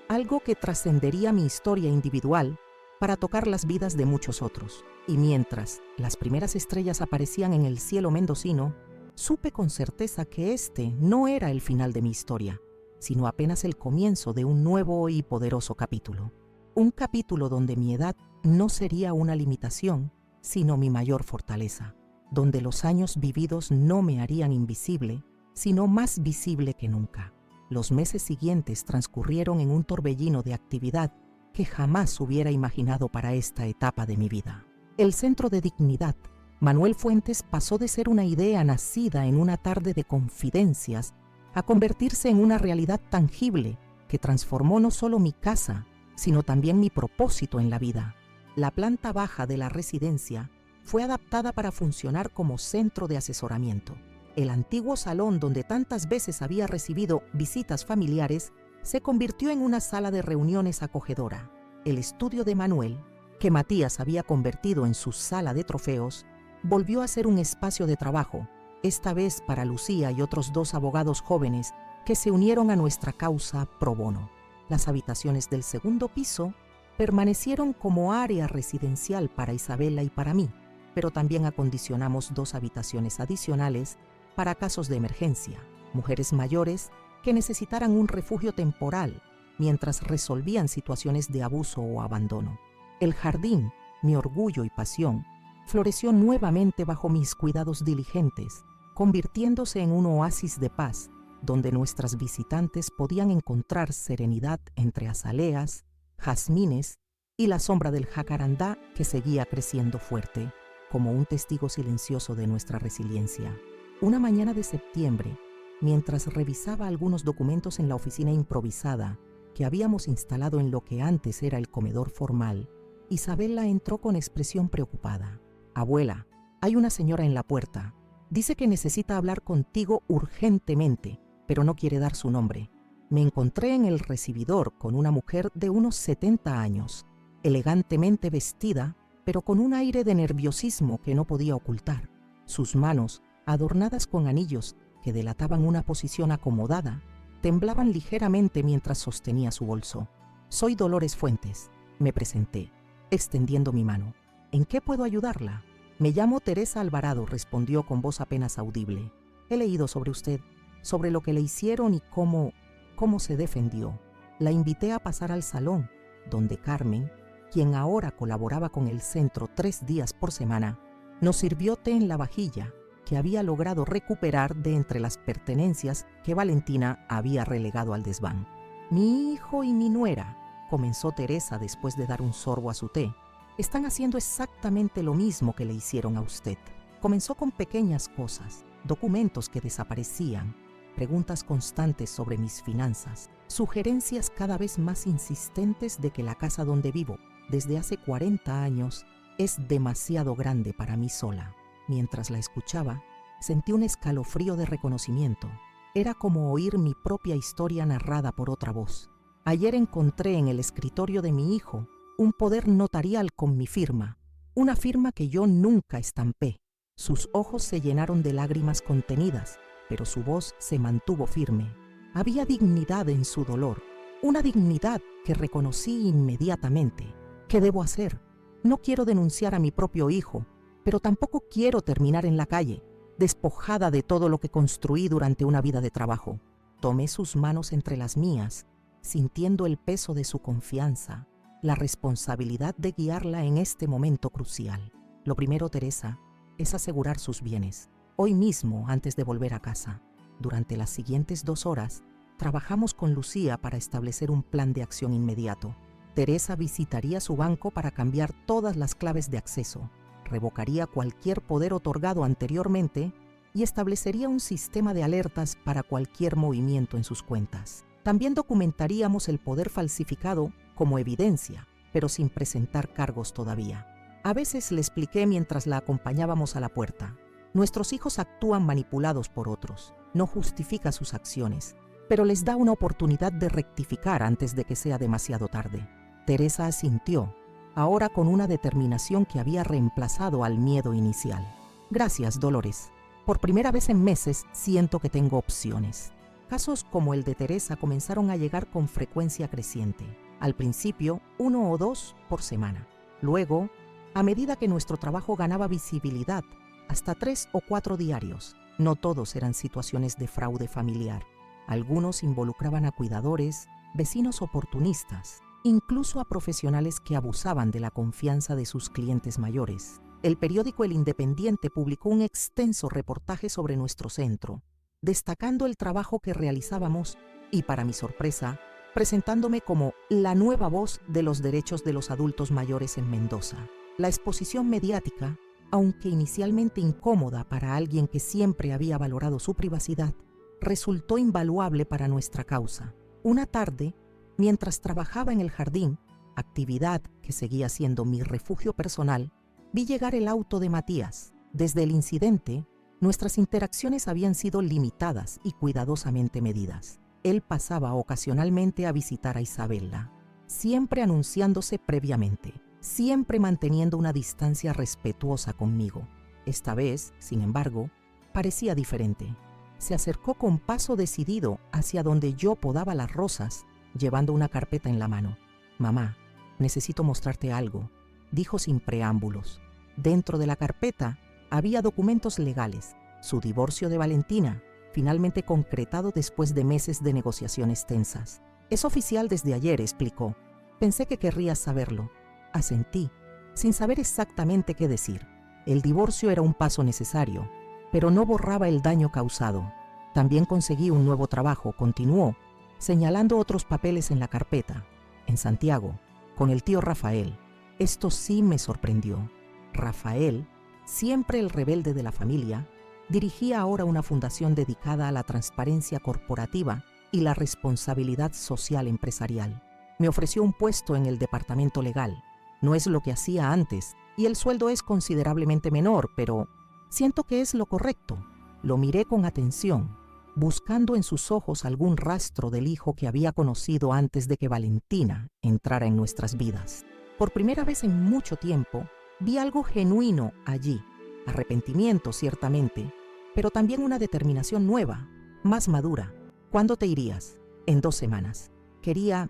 algo que trascendería mi historia individual para tocar las vidas de muchos otros. Y mientras las primeras estrellas aparecían en el cielo mendocino, supe con certeza que este no era el final de mi historia, sino apenas el comienzo de un nuevo y poderoso capítulo. Un capítulo donde mi edad no sería una limitación, sino mi mayor fortaleza, donde los años vividos no me harían invisible, sino más visible que nunca. Los meses siguientes transcurrieron en un torbellino de actividad que jamás hubiera imaginado para esta etapa de mi vida. El Centro de Dignidad Manuel Fuentes pasó de ser una idea nacida en una tarde de confidencias a convertirse en una realidad tangible que transformó no solo mi casa, sino también mi propósito en la vida. La planta baja de la residencia fue adaptada para funcionar como centro de asesoramiento. El antiguo salón donde tantas veces había recibido visitas familiares se convirtió en una sala de reuniones acogedora. El estudio de Manuel, que Matías había convertido en su sala de trofeos, volvió a ser un espacio de trabajo, esta vez para Lucía y otros 2 abogados jóvenes que se unieron a nuestra causa pro bono. Las habitaciones del segundo piso permanecieron como área residencial para Isabela y para mí, pero también acondicionamos 2 habitaciones adicionales para casos de emergencia, mujeres mayores que necesitaran un refugio temporal mientras resolvían situaciones de abuso o abandono. El jardín, mi orgullo y pasión, floreció nuevamente bajo mis cuidados diligentes, convirtiéndose en un oasis de paz, donde nuestras visitantes podían encontrar serenidad entre azaleas, jazmines y la sombra del jacarandá que seguía creciendo fuerte, como un testigo silencioso de nuestra resiliencia. Una mañana de septiembre, mientras revisaba algunos documentos en la oficina improvisada que habíamos instalado en lo que antes era el comedor formal, Isabela entró con expresión preocupada. «Abuela, hay una señora en la puerta. Dice que necesita hablar contigo urgentemente, pero no quiere dar su nombre». Me encontré en el recibidor con una mujer de unos 70 años, elegantemente vestida, pero con un aire de nerviosismo que no podía ocultar. Sus manos, adornadas con anillos que delataban una posición acomodada, temblaban ligeramente mientras sostenía su bolso. «Soy Dolores Fuentes», me presenté, extendiendo mi mano. «¿En qué puedo ayudarla?» «Me llamo Teresa Alvarado», respondió con voz apenas audible. «He leído sobre usted, sobre lo que le hicieron y cómo cómo se defendió. La invité a pasar al salón, donde Carmen, quien ahora colaboraba con el centro 3 días por semana, nos sirvió té en la vajilla que había logrado recuperar de entre las pertenencias que Valentina había relegado al desván. Mi hijo y mi nuera, comenzó Teresa después de dar un sorbo a su té, están haciendo exactamente lo mismo que le hicieron a usted. Comenzó con pequeñas cosas, documentos que desaparecían, preguntas constantes sobre mis finanzas, sugerencias cada vez más insistentes de que la casa donde vivo desde hace 40 años es demasiado grande para mí sola. Mientras la escuchaba, sentí un escalofrío de reconocimiento. Era como oír mi propia historia narrada por otra voz. Ayer encontré en el escritorio de mi hijo un poder notarial con mi firma, una firma que yo nunca estampé. Sus ojos se llenaron de lágrimas contenidas, pero su voz se mantuvo firme. Había dignidad en su dolor, una dignidad que reconocí inmediatamente. ¿Qué debo hacer? No quiero denunciar a mi propio hijo, pero tampoco quiero terminar en la calle, despojada de todo lo que construí durante una vida de trabajo. Tomé sus manos entre las mías, sintiendo el peso de su confianza, la responsabilidad de guiarla en este momento crucial. Lo primero, Teresa, es asegurar sus bienes. Hoy mismo, antes de volver a casa, durante las siguientes 2 horas, trabajamos con Lucía para establecer un plan de acción inmediato. Teresa visitaría su banco para cambiar todas las claves de acceso, revocaría cualquier poder otorgado anteriormente y establecería un sistema de alertas para cualquier movimiento en sus cuentas. También documentaríamos el poder falsificado como evidencia, pero sin presentar cargos todavía. A veces le expliqué mientras la acompañábamos a la puerta. Nuestros hijos actúan manipulados por otros, no justifica sus acciones, pero les da una oportunidad de rectificar antes de que sea demasiado tarde. Teresa asintió, ahora con una determinación que había reemplazado al miedo inicial. Gracias, Dolores. Por primera vez en meses siento que tengo opciones. Casos como el de Teresa comenzaron a llegar con frecuencia creciente. Al principio, 1 o 2 por semana. Luego, a medida que nuestro trabajo ganaba visibilidad, hasta 3 o 4 diarios. No todos eran situaciones de fraude familiar. Algunos involucraban a cuidadores, vecinos oportunistas, incluso a profesionales que abusaban de la confianza de sus clientes mayores. El periódico El Independiente publicó un extenso reportaje sobre nuestro centro, destacando el trabajo que realizábamos y, para mi sorpresa, presentándome como la nueva voz de los derechos de los adultos mayores en Mendoza. La exposición mediática, aunque inicialmente incómoda para alguien que siempre había valorado su privacidad, resultó invaluable para nuestra causa. Una tarde, mientras trabajaba en el jardín, actividad que seguía siendo mi refugio personal, vi llegar el auto de Matías. Desde el incidente, nuestras interacciones habían sido limitadas y cuidadosamente medidas. Él pasaba ocasionalmente a visitar a Isabela, siempre anunciándose previamente, siempre manteniendo una distancia respetuosa conmigo. Esta vez, sin embargo, parecía diferente. Se acercó con paso decidido hacia donde yo podaba las rosas, llevando una carpeta en la mano. «Mamá, necesito mostrarte algo», dijo sin preámbulos. Dentro de la carpeta había documentos legales, su divorcio de Valentina, finalmente concretado después de meses de negociaciones tensas. «Es oficial desde ayer», explicó. «Pensé que querrías saberlo». Asentí, sin saber exactamente qué decir. El divorcio era un paso necesario, pero no borraba el daño causado. «También conseguí un nuevo trabajo», continuó, señalando otros papeles en la carpeta. «En Santiago, con el tío Rafael». Esto sí me sorprendió. Rafael, siempre el rebelde de la familia, dirigía ahora una fundación dedicada a la transparencia corporativa y la responsabilidad social empresarial. Me ofreció un puesto en el departamento legal. No es lo que hacía antes, y el sueldo es considerablemente menor, pero siento que es lo correcto. Lo miré con atención, buscando en sus ojos algún rastro del hijo que había conocido antes de que Valentina entrara en nuestras vidas. Por primera vez en mucho tiempo, vi algo genuino allí. Arrepentimiento, ciertamente, pero también una determinación nueva, más madura. «¿Cuándo te irías?» «En 2 semanas. Quería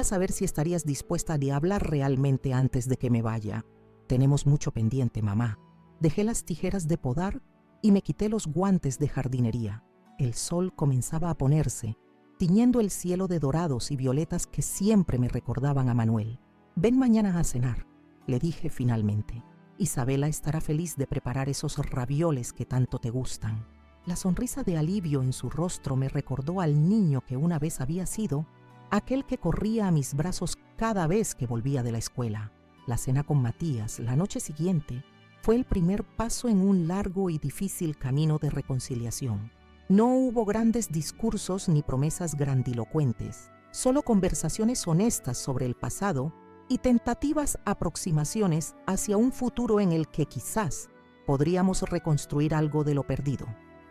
saber si estarías dispuesta a hablar realmente antes de que me vaya. Tenemos mucho pendiente, mamá». Dejé las tijeras de podar y me quité los guantes de jardinería. El sol comenzaba a ponerse tiñendo el cielo de dorados y violetas que siempre me recordaban a Manuel. «Ven mañana a cenar», le dije finalmente. «Isabela estará feliz de preparar esos ravioles que tanto te gustan». La sonrisa de alivio en su rostro me recordó al niño que una vez había sido, aquel que corría a mis brazos cada vez que volvía de la escuela. La cena con Matías, la noche siguiente, fue el primer paso en un largo y difícil camino de reconciliación. No hubo grandes discursos ni promesas grandilocuentes, solo conversaciones honestas sobre el pasado y tentativas aproximaciones hacia un futuro en el que quizás podríamos reconstruir algo de lo perdido.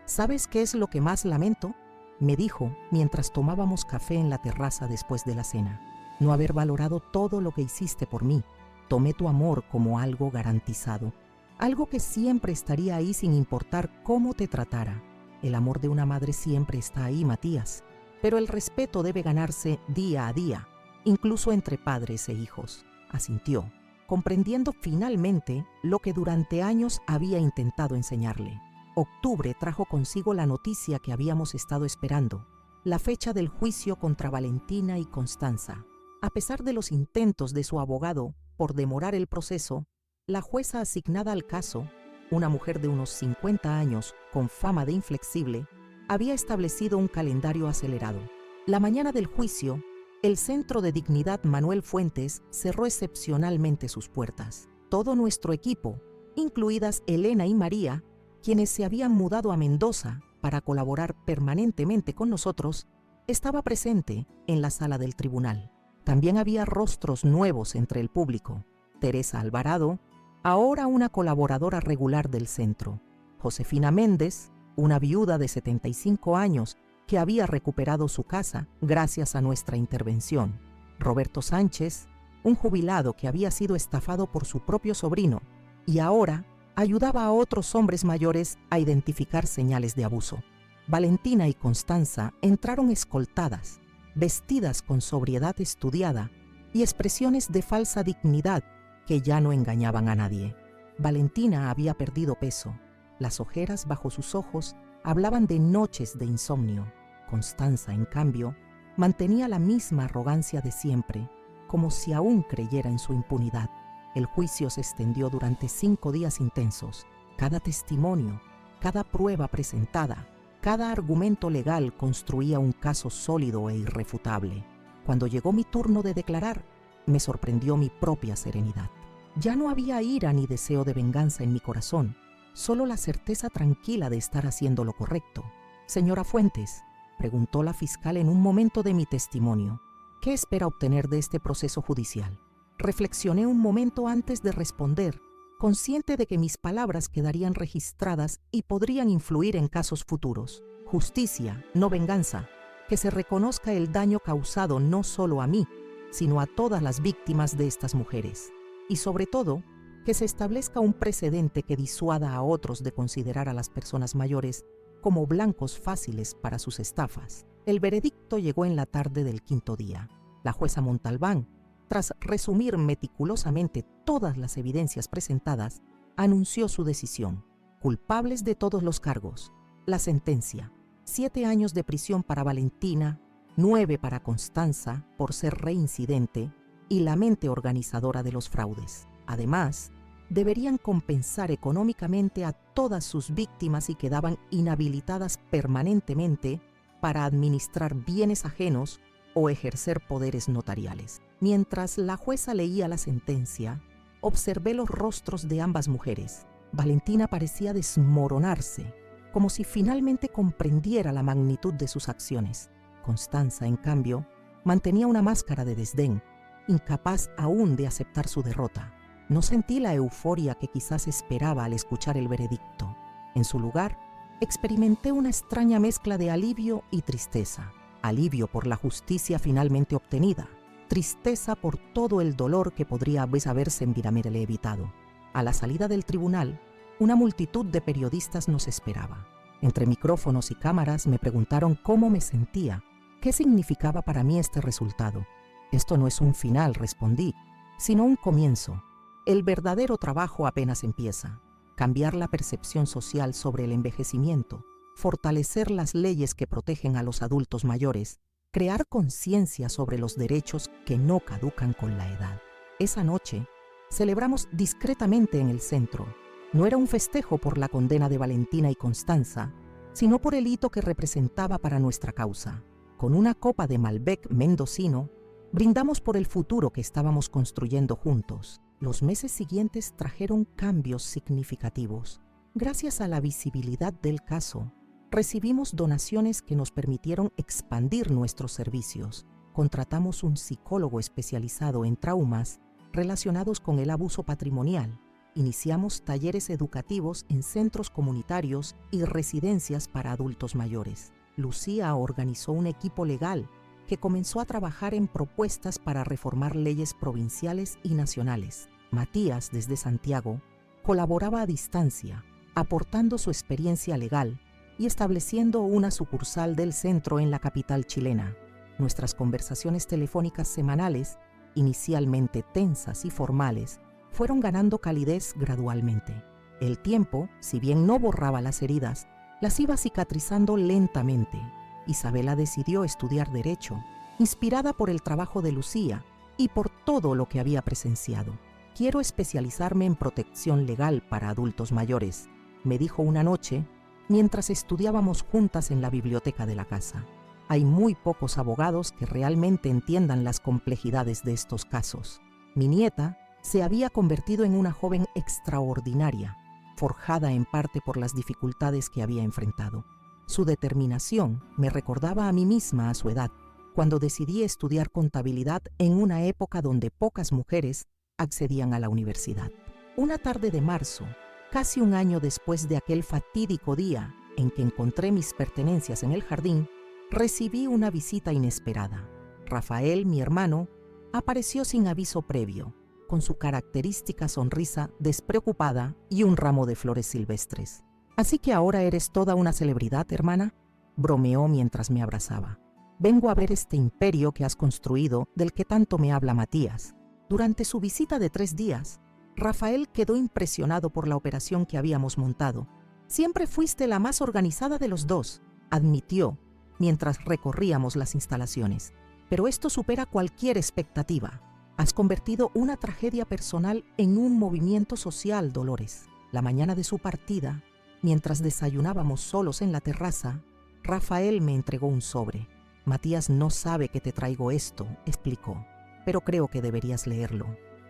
«¿Sabes qué es lo que más lamento?», me dijo mientras tomábamos café en la terraza después de la cena. «No haber valorado todo lo que hiciste por mí. Tomé tu amor como algo garantizado, algo que siempre estaría ahí sin importar cómo te tratara. El amor de una madre siempre está ahí, Matías, pero el respeto debe ganarse día a día, incluso entre padres e hijos», asintió, comprendiendo finalmente lo que durante años había intentado enseñarle. Octubre trajo consigo la noticia que habíamos estado esperando, la fecha del juicio contra Valentina y Constanza. A pesar de los intentos de su abogado por demorar el proceso, la jueza asignada al caso, una mujer de unos 50 años con fama de inflexible, había establecido un calendario acelerado. La mañana del juicio, el Centro de Dignidad Manuel Fuentes cerró excepcionalmente sus puertas. Todo nuestro equipo, incluidas Elena y María, quienes se habían mudado a Mendoza para colaborar permanentemente con nosotros, estaba presente en la sala del tribunal. También había rostros nuevos entre el público. Teresa Alvarado, ahora una colaboradora regular del centro. Josefina Méndez, una viuda de 75 años que había recuperado su casa gracias a nuestra intervención. Roberto Sánchez, un jubilado que había sido estafado por su propio sobrino y ahora ayudaba a otros hombres mayores a identificar señales de abuso. Valentina y Constanza entraron escoltadas, vestidas con sobriedad estudiada y expresiones de falsa dignidad que ya no engañaban a nadie. Valentina había perdido peso. Las ojeras bajo sus ojos hablaban de noches de insomnio. Constanza, en cambio, mantenía la misma arrogancia de siempre, como si aún creyera en su impunidad. El juicio se extendió durante 5 días intensos. Cada testimonio, cada prueba presentada, cada argumento legal construía un caso sólido e irrefutable. Cuando llegó mi turno de declarar, me sorprendió mi propia serenidad. Ya no había ira ni deseo de venganza en mi corazón, solo la certeza tranquila de estar haciendo lo correcto. «Señora Fuentes», preguntó la fiscal en un momento de mi testimonio, «¿qué espera obtener de este proceso judicial?». Reflexioné un momento antes de responder, consciente de que mis palabras quedarían registradas y podrían influir en casos futuros. «Justicia, no venganza. Que se reconozca el daño causado no solo a mí, sino a todas las víctimas de estas mujeres. Y sobre todo, que se establezca un precedente que disuada a otros de considerar a las personas mayores como blancos fáciles para sus estafas». El veredicto llegó en la tarde del 5.º día. La jueza Montalbán, tras resumir meticulosamente todas las evidencias presentadas, anunció su decisión. Culpables de todos los cargos. La sentencia: 7 años de prisión para Valentina, 9 para Constanza por ser reincidente y la mente organizadora de los fraudes. Además, deberían compensar económicamente a todas sus víctimas y quedaban inhabilitadas permanentemente para administrar bienes ajenos o ejercer poderes notariales. Mientras la jueza leía la sentencia, observé los rostros de ambas mujeres. Valentina parecía desmoronarse, como si finalmente comprendiera la magnitud de sus acciones. Constanza, en cambio, mantenía una máscara de desdén, incapaz aún de aceptar su derrota. No sentí la euforia que quizás esperaba al escuchar el veredicto. En su lugar, experimenté una extraña mezcla de alivio y tristeza. Alivio por la justicia finalmente obtenida, tristeza por todo el dolor que podría haberse evitado. A la salida del tribunal, una multitud de periodistas nos esperaba. Entre micrófonos y cámaras me preguntaron cómo me sentía, qué significaba para mí este resultado. «Esto no es un final», respondí, «sino un comienzo. El verdadero trabajo apenas empieza. Cambiar la percepción social sobre el envejecimiento, fortalecer las leyes que protegen a los adultos mayores crear conciencia sobre los derechos que no caducan con la edad. Esa noche, celebramos discretamente en el centro. No era un festejo por la condena de Valentina y Constanza, sino por el hito que representaba para nuestra causa. Con una copa de Malbec mendocino, brindamos por el futuro que estábamos construyendo juntos. Los meses siguientes trajeron cambios significativos. Gracias a la visibilidad del caso, recibimos donaciones que nos permitieron expandir nuestros servicios. Contratamos un psicólogo especializado en traumas relacionados con el abuso patrimonial. Iniciamos talleres educativos en centros comunitarios y residencias para adultos mayores. Lucía organizó un equipo legal que comenzó a trabajar en propuestas para reformar leyes provinciales y nacionales. Matías, desde Santiago, colaboraba a distancia, aportando su experiencia legal y estableciendo una sucursal del centro en la capital chilena. Nuestras conversaciones telefónicas semanales, inicialmente tensas y formales, fueron ganando calidez gradualmente. El tiempo, si bien no borraba las heridas, las iba cicatrizando lentamente. Isabela decidió estudiar Derecho, inspirada por el trabajo de Lucía y por todo lo que había presenciado. «Quiero especializarme en protección legal para adultos mayores», me dijo una noche mientras estudiábamos juntas en la biblioteca de la casa. Hay muy pocos abogados que realmente entiendan las complejidades de estos casos. Mi nieta se había convertido en una joven extraordinaria, forjada en parte por las dificultades que había enfrentado. Su determinación me recordaba a mí misma a su edad, cuando decidí estudiar contabilidad en una época donde pocas mujeres accedían a la universidad. Una tarde de marzo, casi un año después de aquel fatídico día en que encontré mis pertenencias en el jardín, recibí una visita inesperada. Rafael, mi hermano, apareció sin aviso previo, con su característica sonrisa despreocupada y un ramo de flores silvestres. «¿Así que ahora eres toda una celebridad, hermana?», bromeó mientras me abrazaba. «Vengo a ver este imperio que has construido, del que tanto me habla Matías». Durante su visita de 3 días, Rafael quedó impresionado por la operación que habíamos montado. «Siempre fuiste la más organizada de los dos», admitió mientras recorríamos las instalaciones. «Pero esto supera cualquier expectativa. Has convertido una tragedia personal en un movimiento social, Dolores». La mañana de su partida, mientras desayunábamos solos en la terraza, Rafael me entregó un sobre. «Matías no sabe que te traigo esto», explicó, «pero creo que deberías leerlo».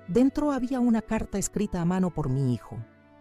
Dentro había una carta escrita a mano por mi hijo,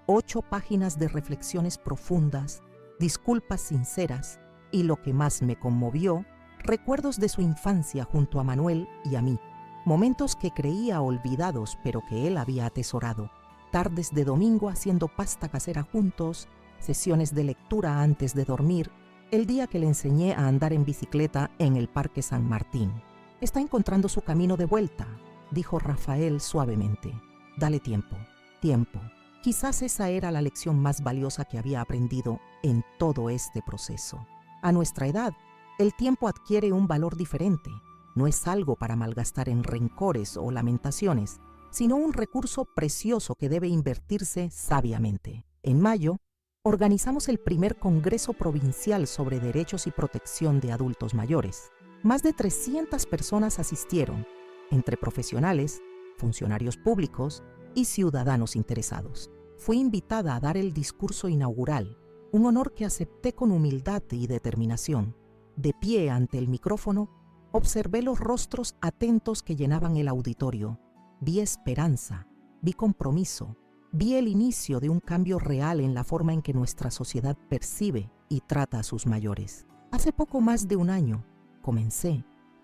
8 páginas de reflexiones profundas, disculpas sinceras y, lo que más me conmovió, recuerdos de su infancia junto a Manuel y a mí. Momentos que creía olvidados pero que él había atesorado. Tardes de domingo haciendo pasta casera juntos, sesiones de lectura antes de dormir, el día que le enseñé a andar en bicicleta en el Parque San Martín. «Está encontrando su camino de vuelta», dijo Rafael suavemente. «Dale tiempo, tiempo». Quizás esa era la lección más valiosa que había aprendido en todo este proceso. A nuestra edad, el tiempo adquiere un valor diferente. No es algo para malgastar en rencores o lamentaciones, sino un recurso precioso que debe invertirse sabiamente. En mayo, organizamos el primer Congreso Provincial sobre Derechos y Protección de Adultos Mayores. Más de 300 personas asistieron, entre profesionales, funcionarios públicos y ciudadanos interesados. Fui invitada a dar el discurso inaugural, un honor que acepté con humildad y determinación. De pie ante el micrófono, observé los rostros atentos que llenaban el auditorio. Vi esperanza, vi compromiso, vi el inicio de un cambio real en la forma en que nuestra sociedad percibe y trata a sus mayores. Hace poco más de un año,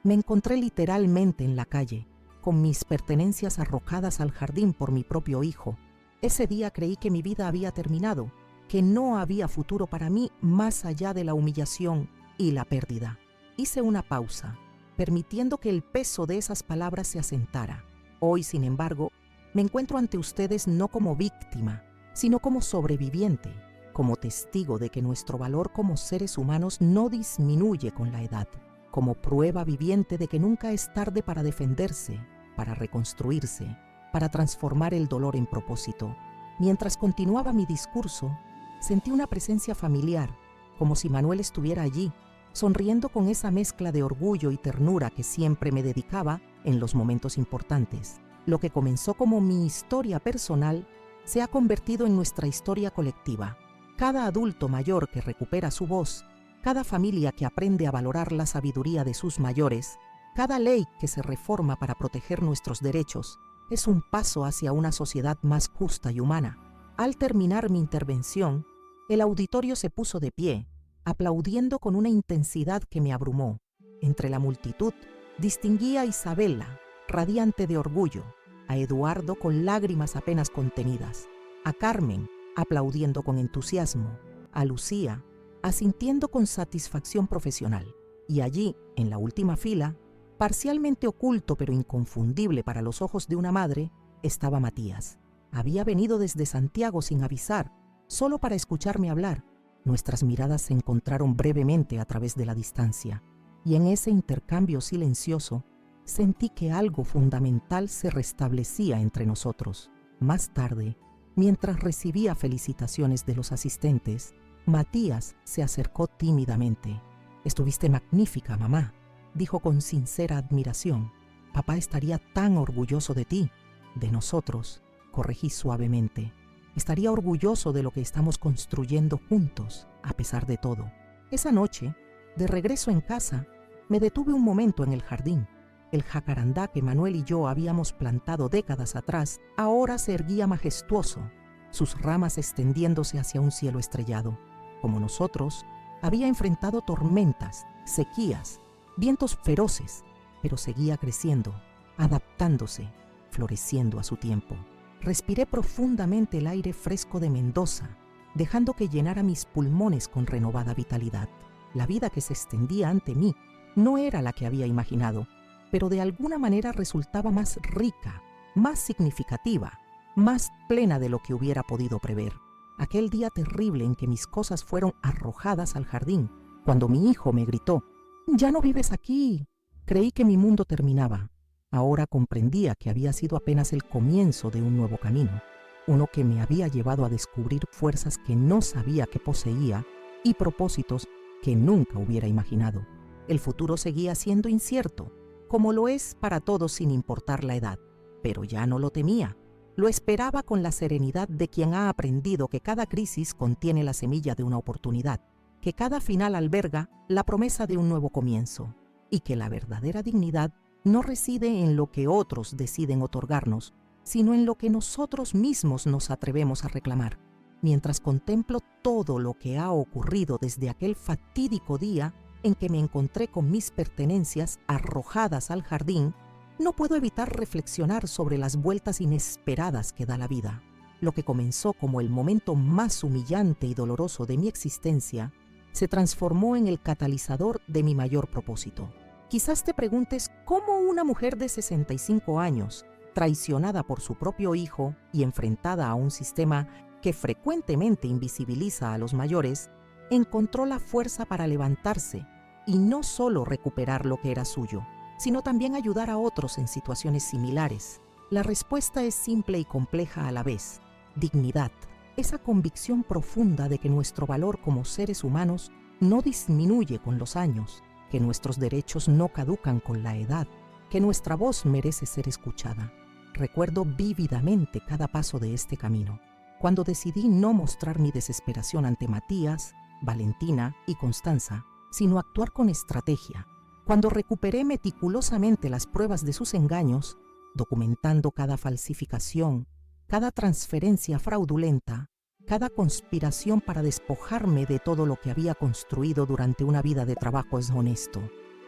me encontré literalmente en la calle, con mis pertenencias arrojadas al jardín por mi propio hijo. Ese día creí que mi vida había terminado, que no había futuro para mí más allá de la humillación y la pérdida. Hice una pausa, permitiendo que el peso de esas palabras se asentara. Hoy, sin embargo, me encuentro ante ustedes no como víctima, sino como sobreviviente, como testigo de que nuestro valor como seres humanos no disminuye con la edad, como prueba viviente de que nunca es tarde para defenderse, para reconstruirse, para transformar el dolor en propósito. Mientras continuaba mi discurso, sentí una presencia familiar, como si Manuel estuviera allí, sonriendo con esa mezcla de orgullo y ternura que siempre me dedicaba en los momentos importantes. Lo que comenzó como mi historia personal se ha convertido en nuestra historia colectiva. Cada adulto mayor que recupera su voz, cada familia que aprende a valorar la sabiduría de sus mayores, cada ley que se reforma para proteger nuestros derechos, es un paso hacia una sociedad más justa y humana. Al terminar mi intervención, el auditorio se puso de pie, aplaudiendo con una intensidad que me abrumó. Entre la multitud, distinguí a Isabela, radiante de orgullo, a Eduardo con lágrimas apenas contenidas, a Carmen, aplaudiendo con entusiasmo, a Lucía, asintiendo con satisfacción profesional. Y allí, en la última fila, parcialmente oculto pero inconfundible para los ojos de una madre, estaba Matías. Había venido desde Santiago sin avisar, solo para escucharme hablar. Nuestras miradas se encontraron brevemente a través de la distancia, y en ese intercambio silencioso sentí que algo fundamental se restablecía entre nosotros. Más tarde, mientras recibía felicitaciones de los asistentes, Matías se acercó tímidamente. «Estuviste magnífica, mamá», dijo con sincera admiración. «Papá estaría tan orgulloso de ti». «De nosotros», corregí suavemente. «Estaría orgulloso de lo que estamos construyendo juntos, a pesar de todo». Esa noche, de regreso en casa, me detuve un momento en el jardín. El jacarandá que Manuel y yo habíamos plantado décadas atrás ahora se erguía majestuoso, sus ramas extendiéndose hacia un cielo estrellado. Como nosotros, había enfrentado tormentas, sequías, vientos feroces, pero seguía creciendo, adaptándose, floreciendo a su tiempo. Respiré profundamente el aire fresco de Mendoza, dejando que llenara mis pulmones con renovada vitalidad. La vida que se extendía ante mí no era la que había imaginado, pero de alguna manera resultaba más rica, más significativa, más plena de lo que hubiera podido prever. Aquel día terrible en que mis cosas fueron arrojadas al jardín, cuando mi hijo me gritó: «¡Ya no vives aquí!», creí que mi mundo terminaba. Ahora comprendía que había sido apenas el comienzo de un nuevo camino, uno que me había llevado a descubrir fuerzas que no sabía que poseía y propósitos que nunca hubiera imaginado. El futuro seguía siendo incierto, como lo es para todos sin importar la edad, pero ya no lo temía. Lo esperaba con la serenidad de quien ha aprendido que cada crisis contiene la semilla de una oportunidad, que cada final alberga la promesa de un nuevo comienzo, y que la verdadera dignidad no reside en lo que otros deciden otorgarnos, sino en lo que nosotros mismos nos atrevemos a reclamar. Mientras contemplo todo lo que ha ocurrido desde aquel fatídico día en que me encontré con mis pertenencias arrojadas al jardín, no puedo evitar reflexionar sobre las vueltas inesperadas que da la vida. Lo que comenzó como el momento más humillante y doloroso de mi existencia, se transformó en el catalizador de mi mayor propósito. Quizás te preguntes cómo una mujer de 65 años, traicionada por su propio hijo y enfrentada a un sistema que frecuentemente invisibiliza a los mayores, encontró la fuerza para levantarse y no solo recuperar lo que era suyo, sino también ayudar a otros en situaciones similares. La respuesta es simple y compleja a la vez: dignidad. Esa convicción profunda de que nuestro valor como seres humanos no disminuye con los años, que nuestros derechos no caducan con la edad, que nuestra voz merece ser escuchada. Recuerdo vívidamente cada paso de este camino. Cuando decidí no mostrar mi desesperación ante Matías, Valentina y Constanza, sino actuar con estrategia. Cuando recuperé meticulosamente las pruebas de sus engaños, documentando cada falsificación, cada transferencia fraudulenta, cada conspiración para despojarme de todo lo que había construido durante una vida de trabajo deshonesto.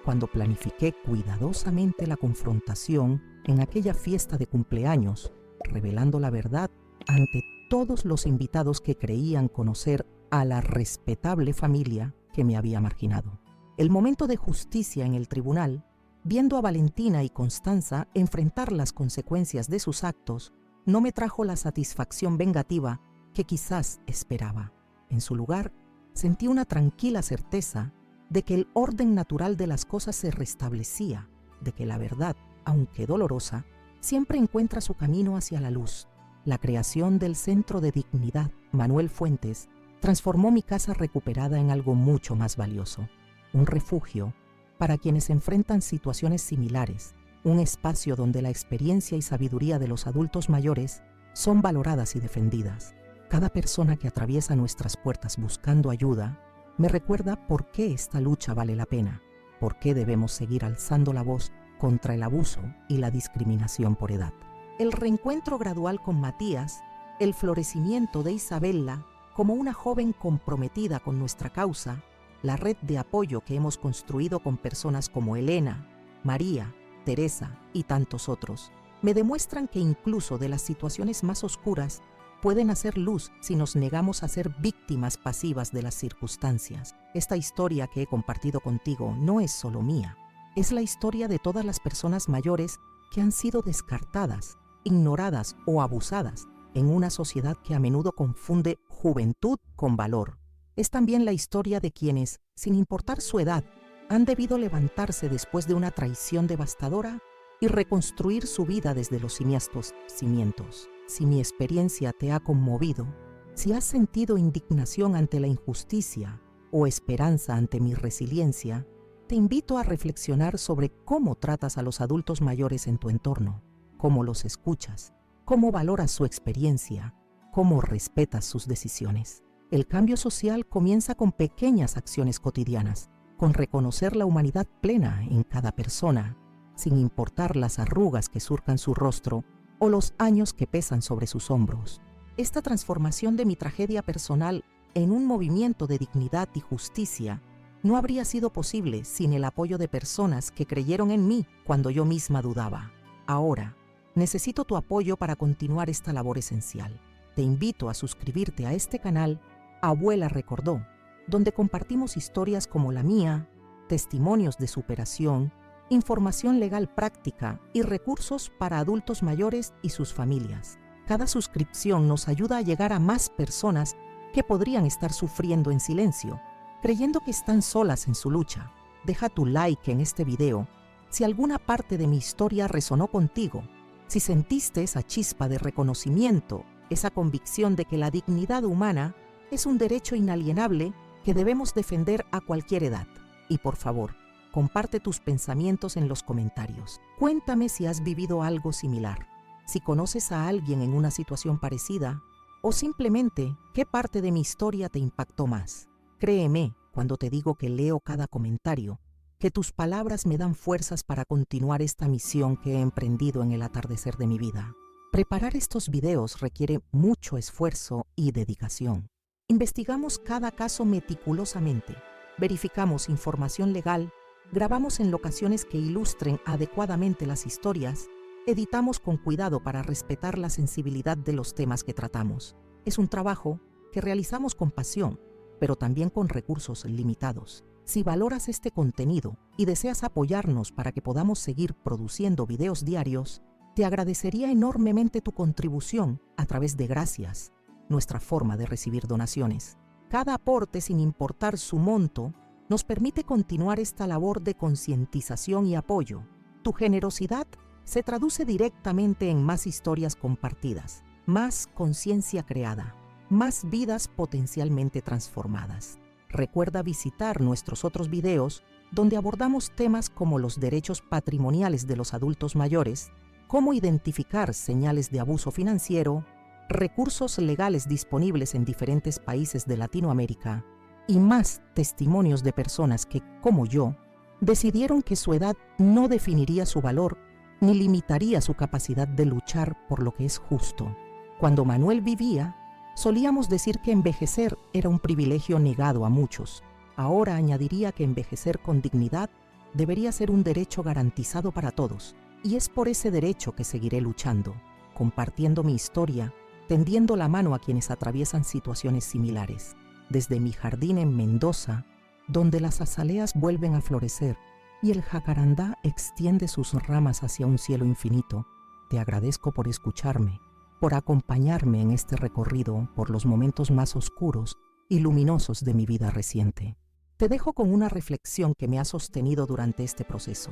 Cuando planifiqué cuidadosamente la confrontación en aquella fiesta de cumpleaños, revelando la verdad ante todos los invitados que creían conocer a la respetable familia que me había marginado. El momento de justicia en el tribunal, viendo a Valentina y Constanza enfrentar las consecuencias de sus actos, no me trajo la satisfacción vengativa que quizás esperaba. En su lugar, sentí una tranquila certeza de que el orden natural de las cosas se restablecía, de que la verdad, aunque dolorosa, siempre encuentra su camino hacia la luz. La creación del Centro de Dignidad Manuel Fuentes transformó mi casa recuperada en algo mucho más valioso. un refugio para quienes enfrentan situaciones similares, un espacio donde la experiencia y sabiduría de los adultos mayores son valoradas y defendidas. Cada persona que atraviesa nuestras puertas buscando ayuda me recuerda por qué esta lucha vale la pena, por qué debemos seguir alzando la voz contra el abuso y la discriminación por edad. El reencuentro gradual con Matías, el florecimiento de Isabella como una joven comprometida con nuestra causa, la red de apoyo que hemos construido con personas como Elena, María, Teresa y tantos otros, me demuestran que incluso de las situaciones más oscuras pueden hacer luz si nos negamos a ser víctimas pasivas de las circunstancias. Esta historia que he compartido contigo no es solo mía, es la historia de todas las personas mayores que han sido descartadas, ignoradas o abusadas en una sociedad que a menudo confunde juventud con valor. Es también la historia de quienes, sin importar su edad, han debido levantarse después de una traición devastadora y reconstruir su vida desde los siniestros cimientos. Si mi experiencia te ha conmovido, si has sentido indignación ante la injusticia o esperanza ante mi resiliencia, te invito a reflexionar sobre cómo tratas a los adultos mayores en tu entorno, cómo los escuchas, cómo valoras su experiencia, cómo respetas sus decisiones. El cambio social comienza con pequeñas acciones cotidianas, con reconocer la humanidad plena en cada persona, sin importar las arrugas que surcan su rostro o los años que pesan sobre sus hombros. Esta transformación de mi tragedia personal en un movimiento de dignidad y justicia no habría sido posible sin el apoyo de personas que creyeron en mí cuando yo misma dudaba. Ahora, necesito tu apoyo para continuar esta labor esencial. Te invito a suscribirte a este canal Abuela Recordó, donde compartimos historias como la mía, testimonios de superación, información legal práctica y recursos para adultos mayores y sus familias. Cada suscripción nos ayuda a llegar a más personas que podrían estar sufriendo en silencio, creyendo que están solas en su lucha. Deja tu like en este video si alguna parte de mi historia resonó contigo, si sentiste esa chispa de reconocimiento, esa convicción de que la dignidad humana es un derecho inalienable que debemos defender a cualquier edad. Y por favor, comparte tus pensamientos en los comentarios. Cuéntame si has vivido algo similar, si conoces a alguien en una situación parecida, o simplemente qué parte de mi historia te impactó más. Créeme cuando te digo que leo cada comentario, que tus palabras me dan fuerzas para continuar esta misión que he emprendido en el atardecer de mi vida. Preparar estos videos requiere mucho esfuerzo y dedicación. Investigamos cada caso meticulosamente, verificamos información legal, grabamos en locaciones que ilustren adecuadamente las historias, editamos con cuidado para respetar la sensibilidad de los temas que tratamos. Es un trabajo que realizamos con pasión, pero también con recursos limitados. Si valoras este contenido y deseas apoyarnos para que podamos seguir produciendo videos diarios, te agradecería enormemente tu contribución a través de Gracias, nuestra forma de recibir donaciones. Cada aporte, sin importar su monto, nos permite continuar esta labor de concientización y apoyo. Tu generosidad se traduce directamente en más historias compartidas, más conciencia creada, más vidas potencialmente transformadas. Recuerda visitar nuestros otros videos donde abordamos temas como los derechos patrimoniales de los adultos mayores, cómo identificar señales de abuso financiero, recursos legales disponibles en diferentes países de Latinoamérica y más testimonios de personas que, como yo, decidieron que su edad no definiría su valor ni limitaría su capacidad de luchar por lo que es justo. Cuando Manuel vivía, solíamos decir que envejecer era un privilegio negado a muchos. Ahora añadiría que envejecer con dignidad debería ser un derecho garantizado para todos, y es por ese derecho que seguiré luchando, compartiendo mi historia, tendiendo la mano a quienes atraviesan situaciones similares. Desde mi jardín en Mendoza, donde las azaleas vuelven a florecer y el jacarandá extiende sus ramas hacia un cielo infinito, te agradezco por escucharme, por acompañarme en este recorrido por los momentos más oscuros y luminosos de mi vida reciente. Te dejo con una reflexión que me ha sostenido durante este proceso.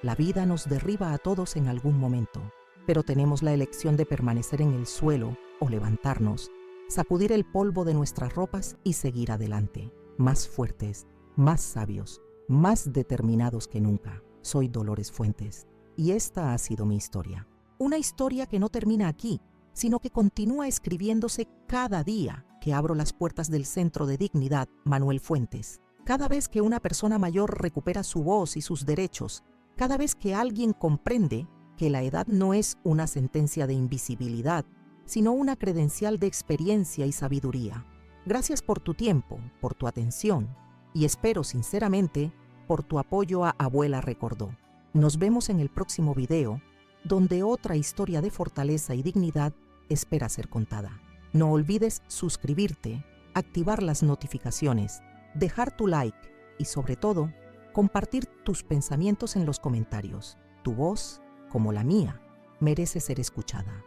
La vida nos derriba a todos en algún momento, pero tenemos la elección de permanecer en el suelo o levantarnos, sacudir el polvo de nuestras ropas y seguir adelante, más fuertes, más sabios más determinados que nunca. Soy Dolores Fuentes y esta ha sido mi historia. Una historia que no termina aquí, sino que continúa escribiéndose cada día que abro las puertas del Centro de Dignidad Manuel Fuentes. Cada vez que una persona mayor recupera su voz y sus derechos, cada vez que alguien comprende que la edad no es una sentencia de invisibilidad, sino una credencial de experiencia y sabiduría. Gracias por tu tiempo, por tu atención y espero sinceramente por tu apoyo a Abuela Recordó. Nos vemos en el próximo video, donde otra historia de fortaleza y dignidad espera ser contada. No olvides suscribirte, activar las notificaciones, dejar tu like y sobre todo, compartir tus pensamientos en los comentarios. Tu voz, como la mía, merece ser escuchada.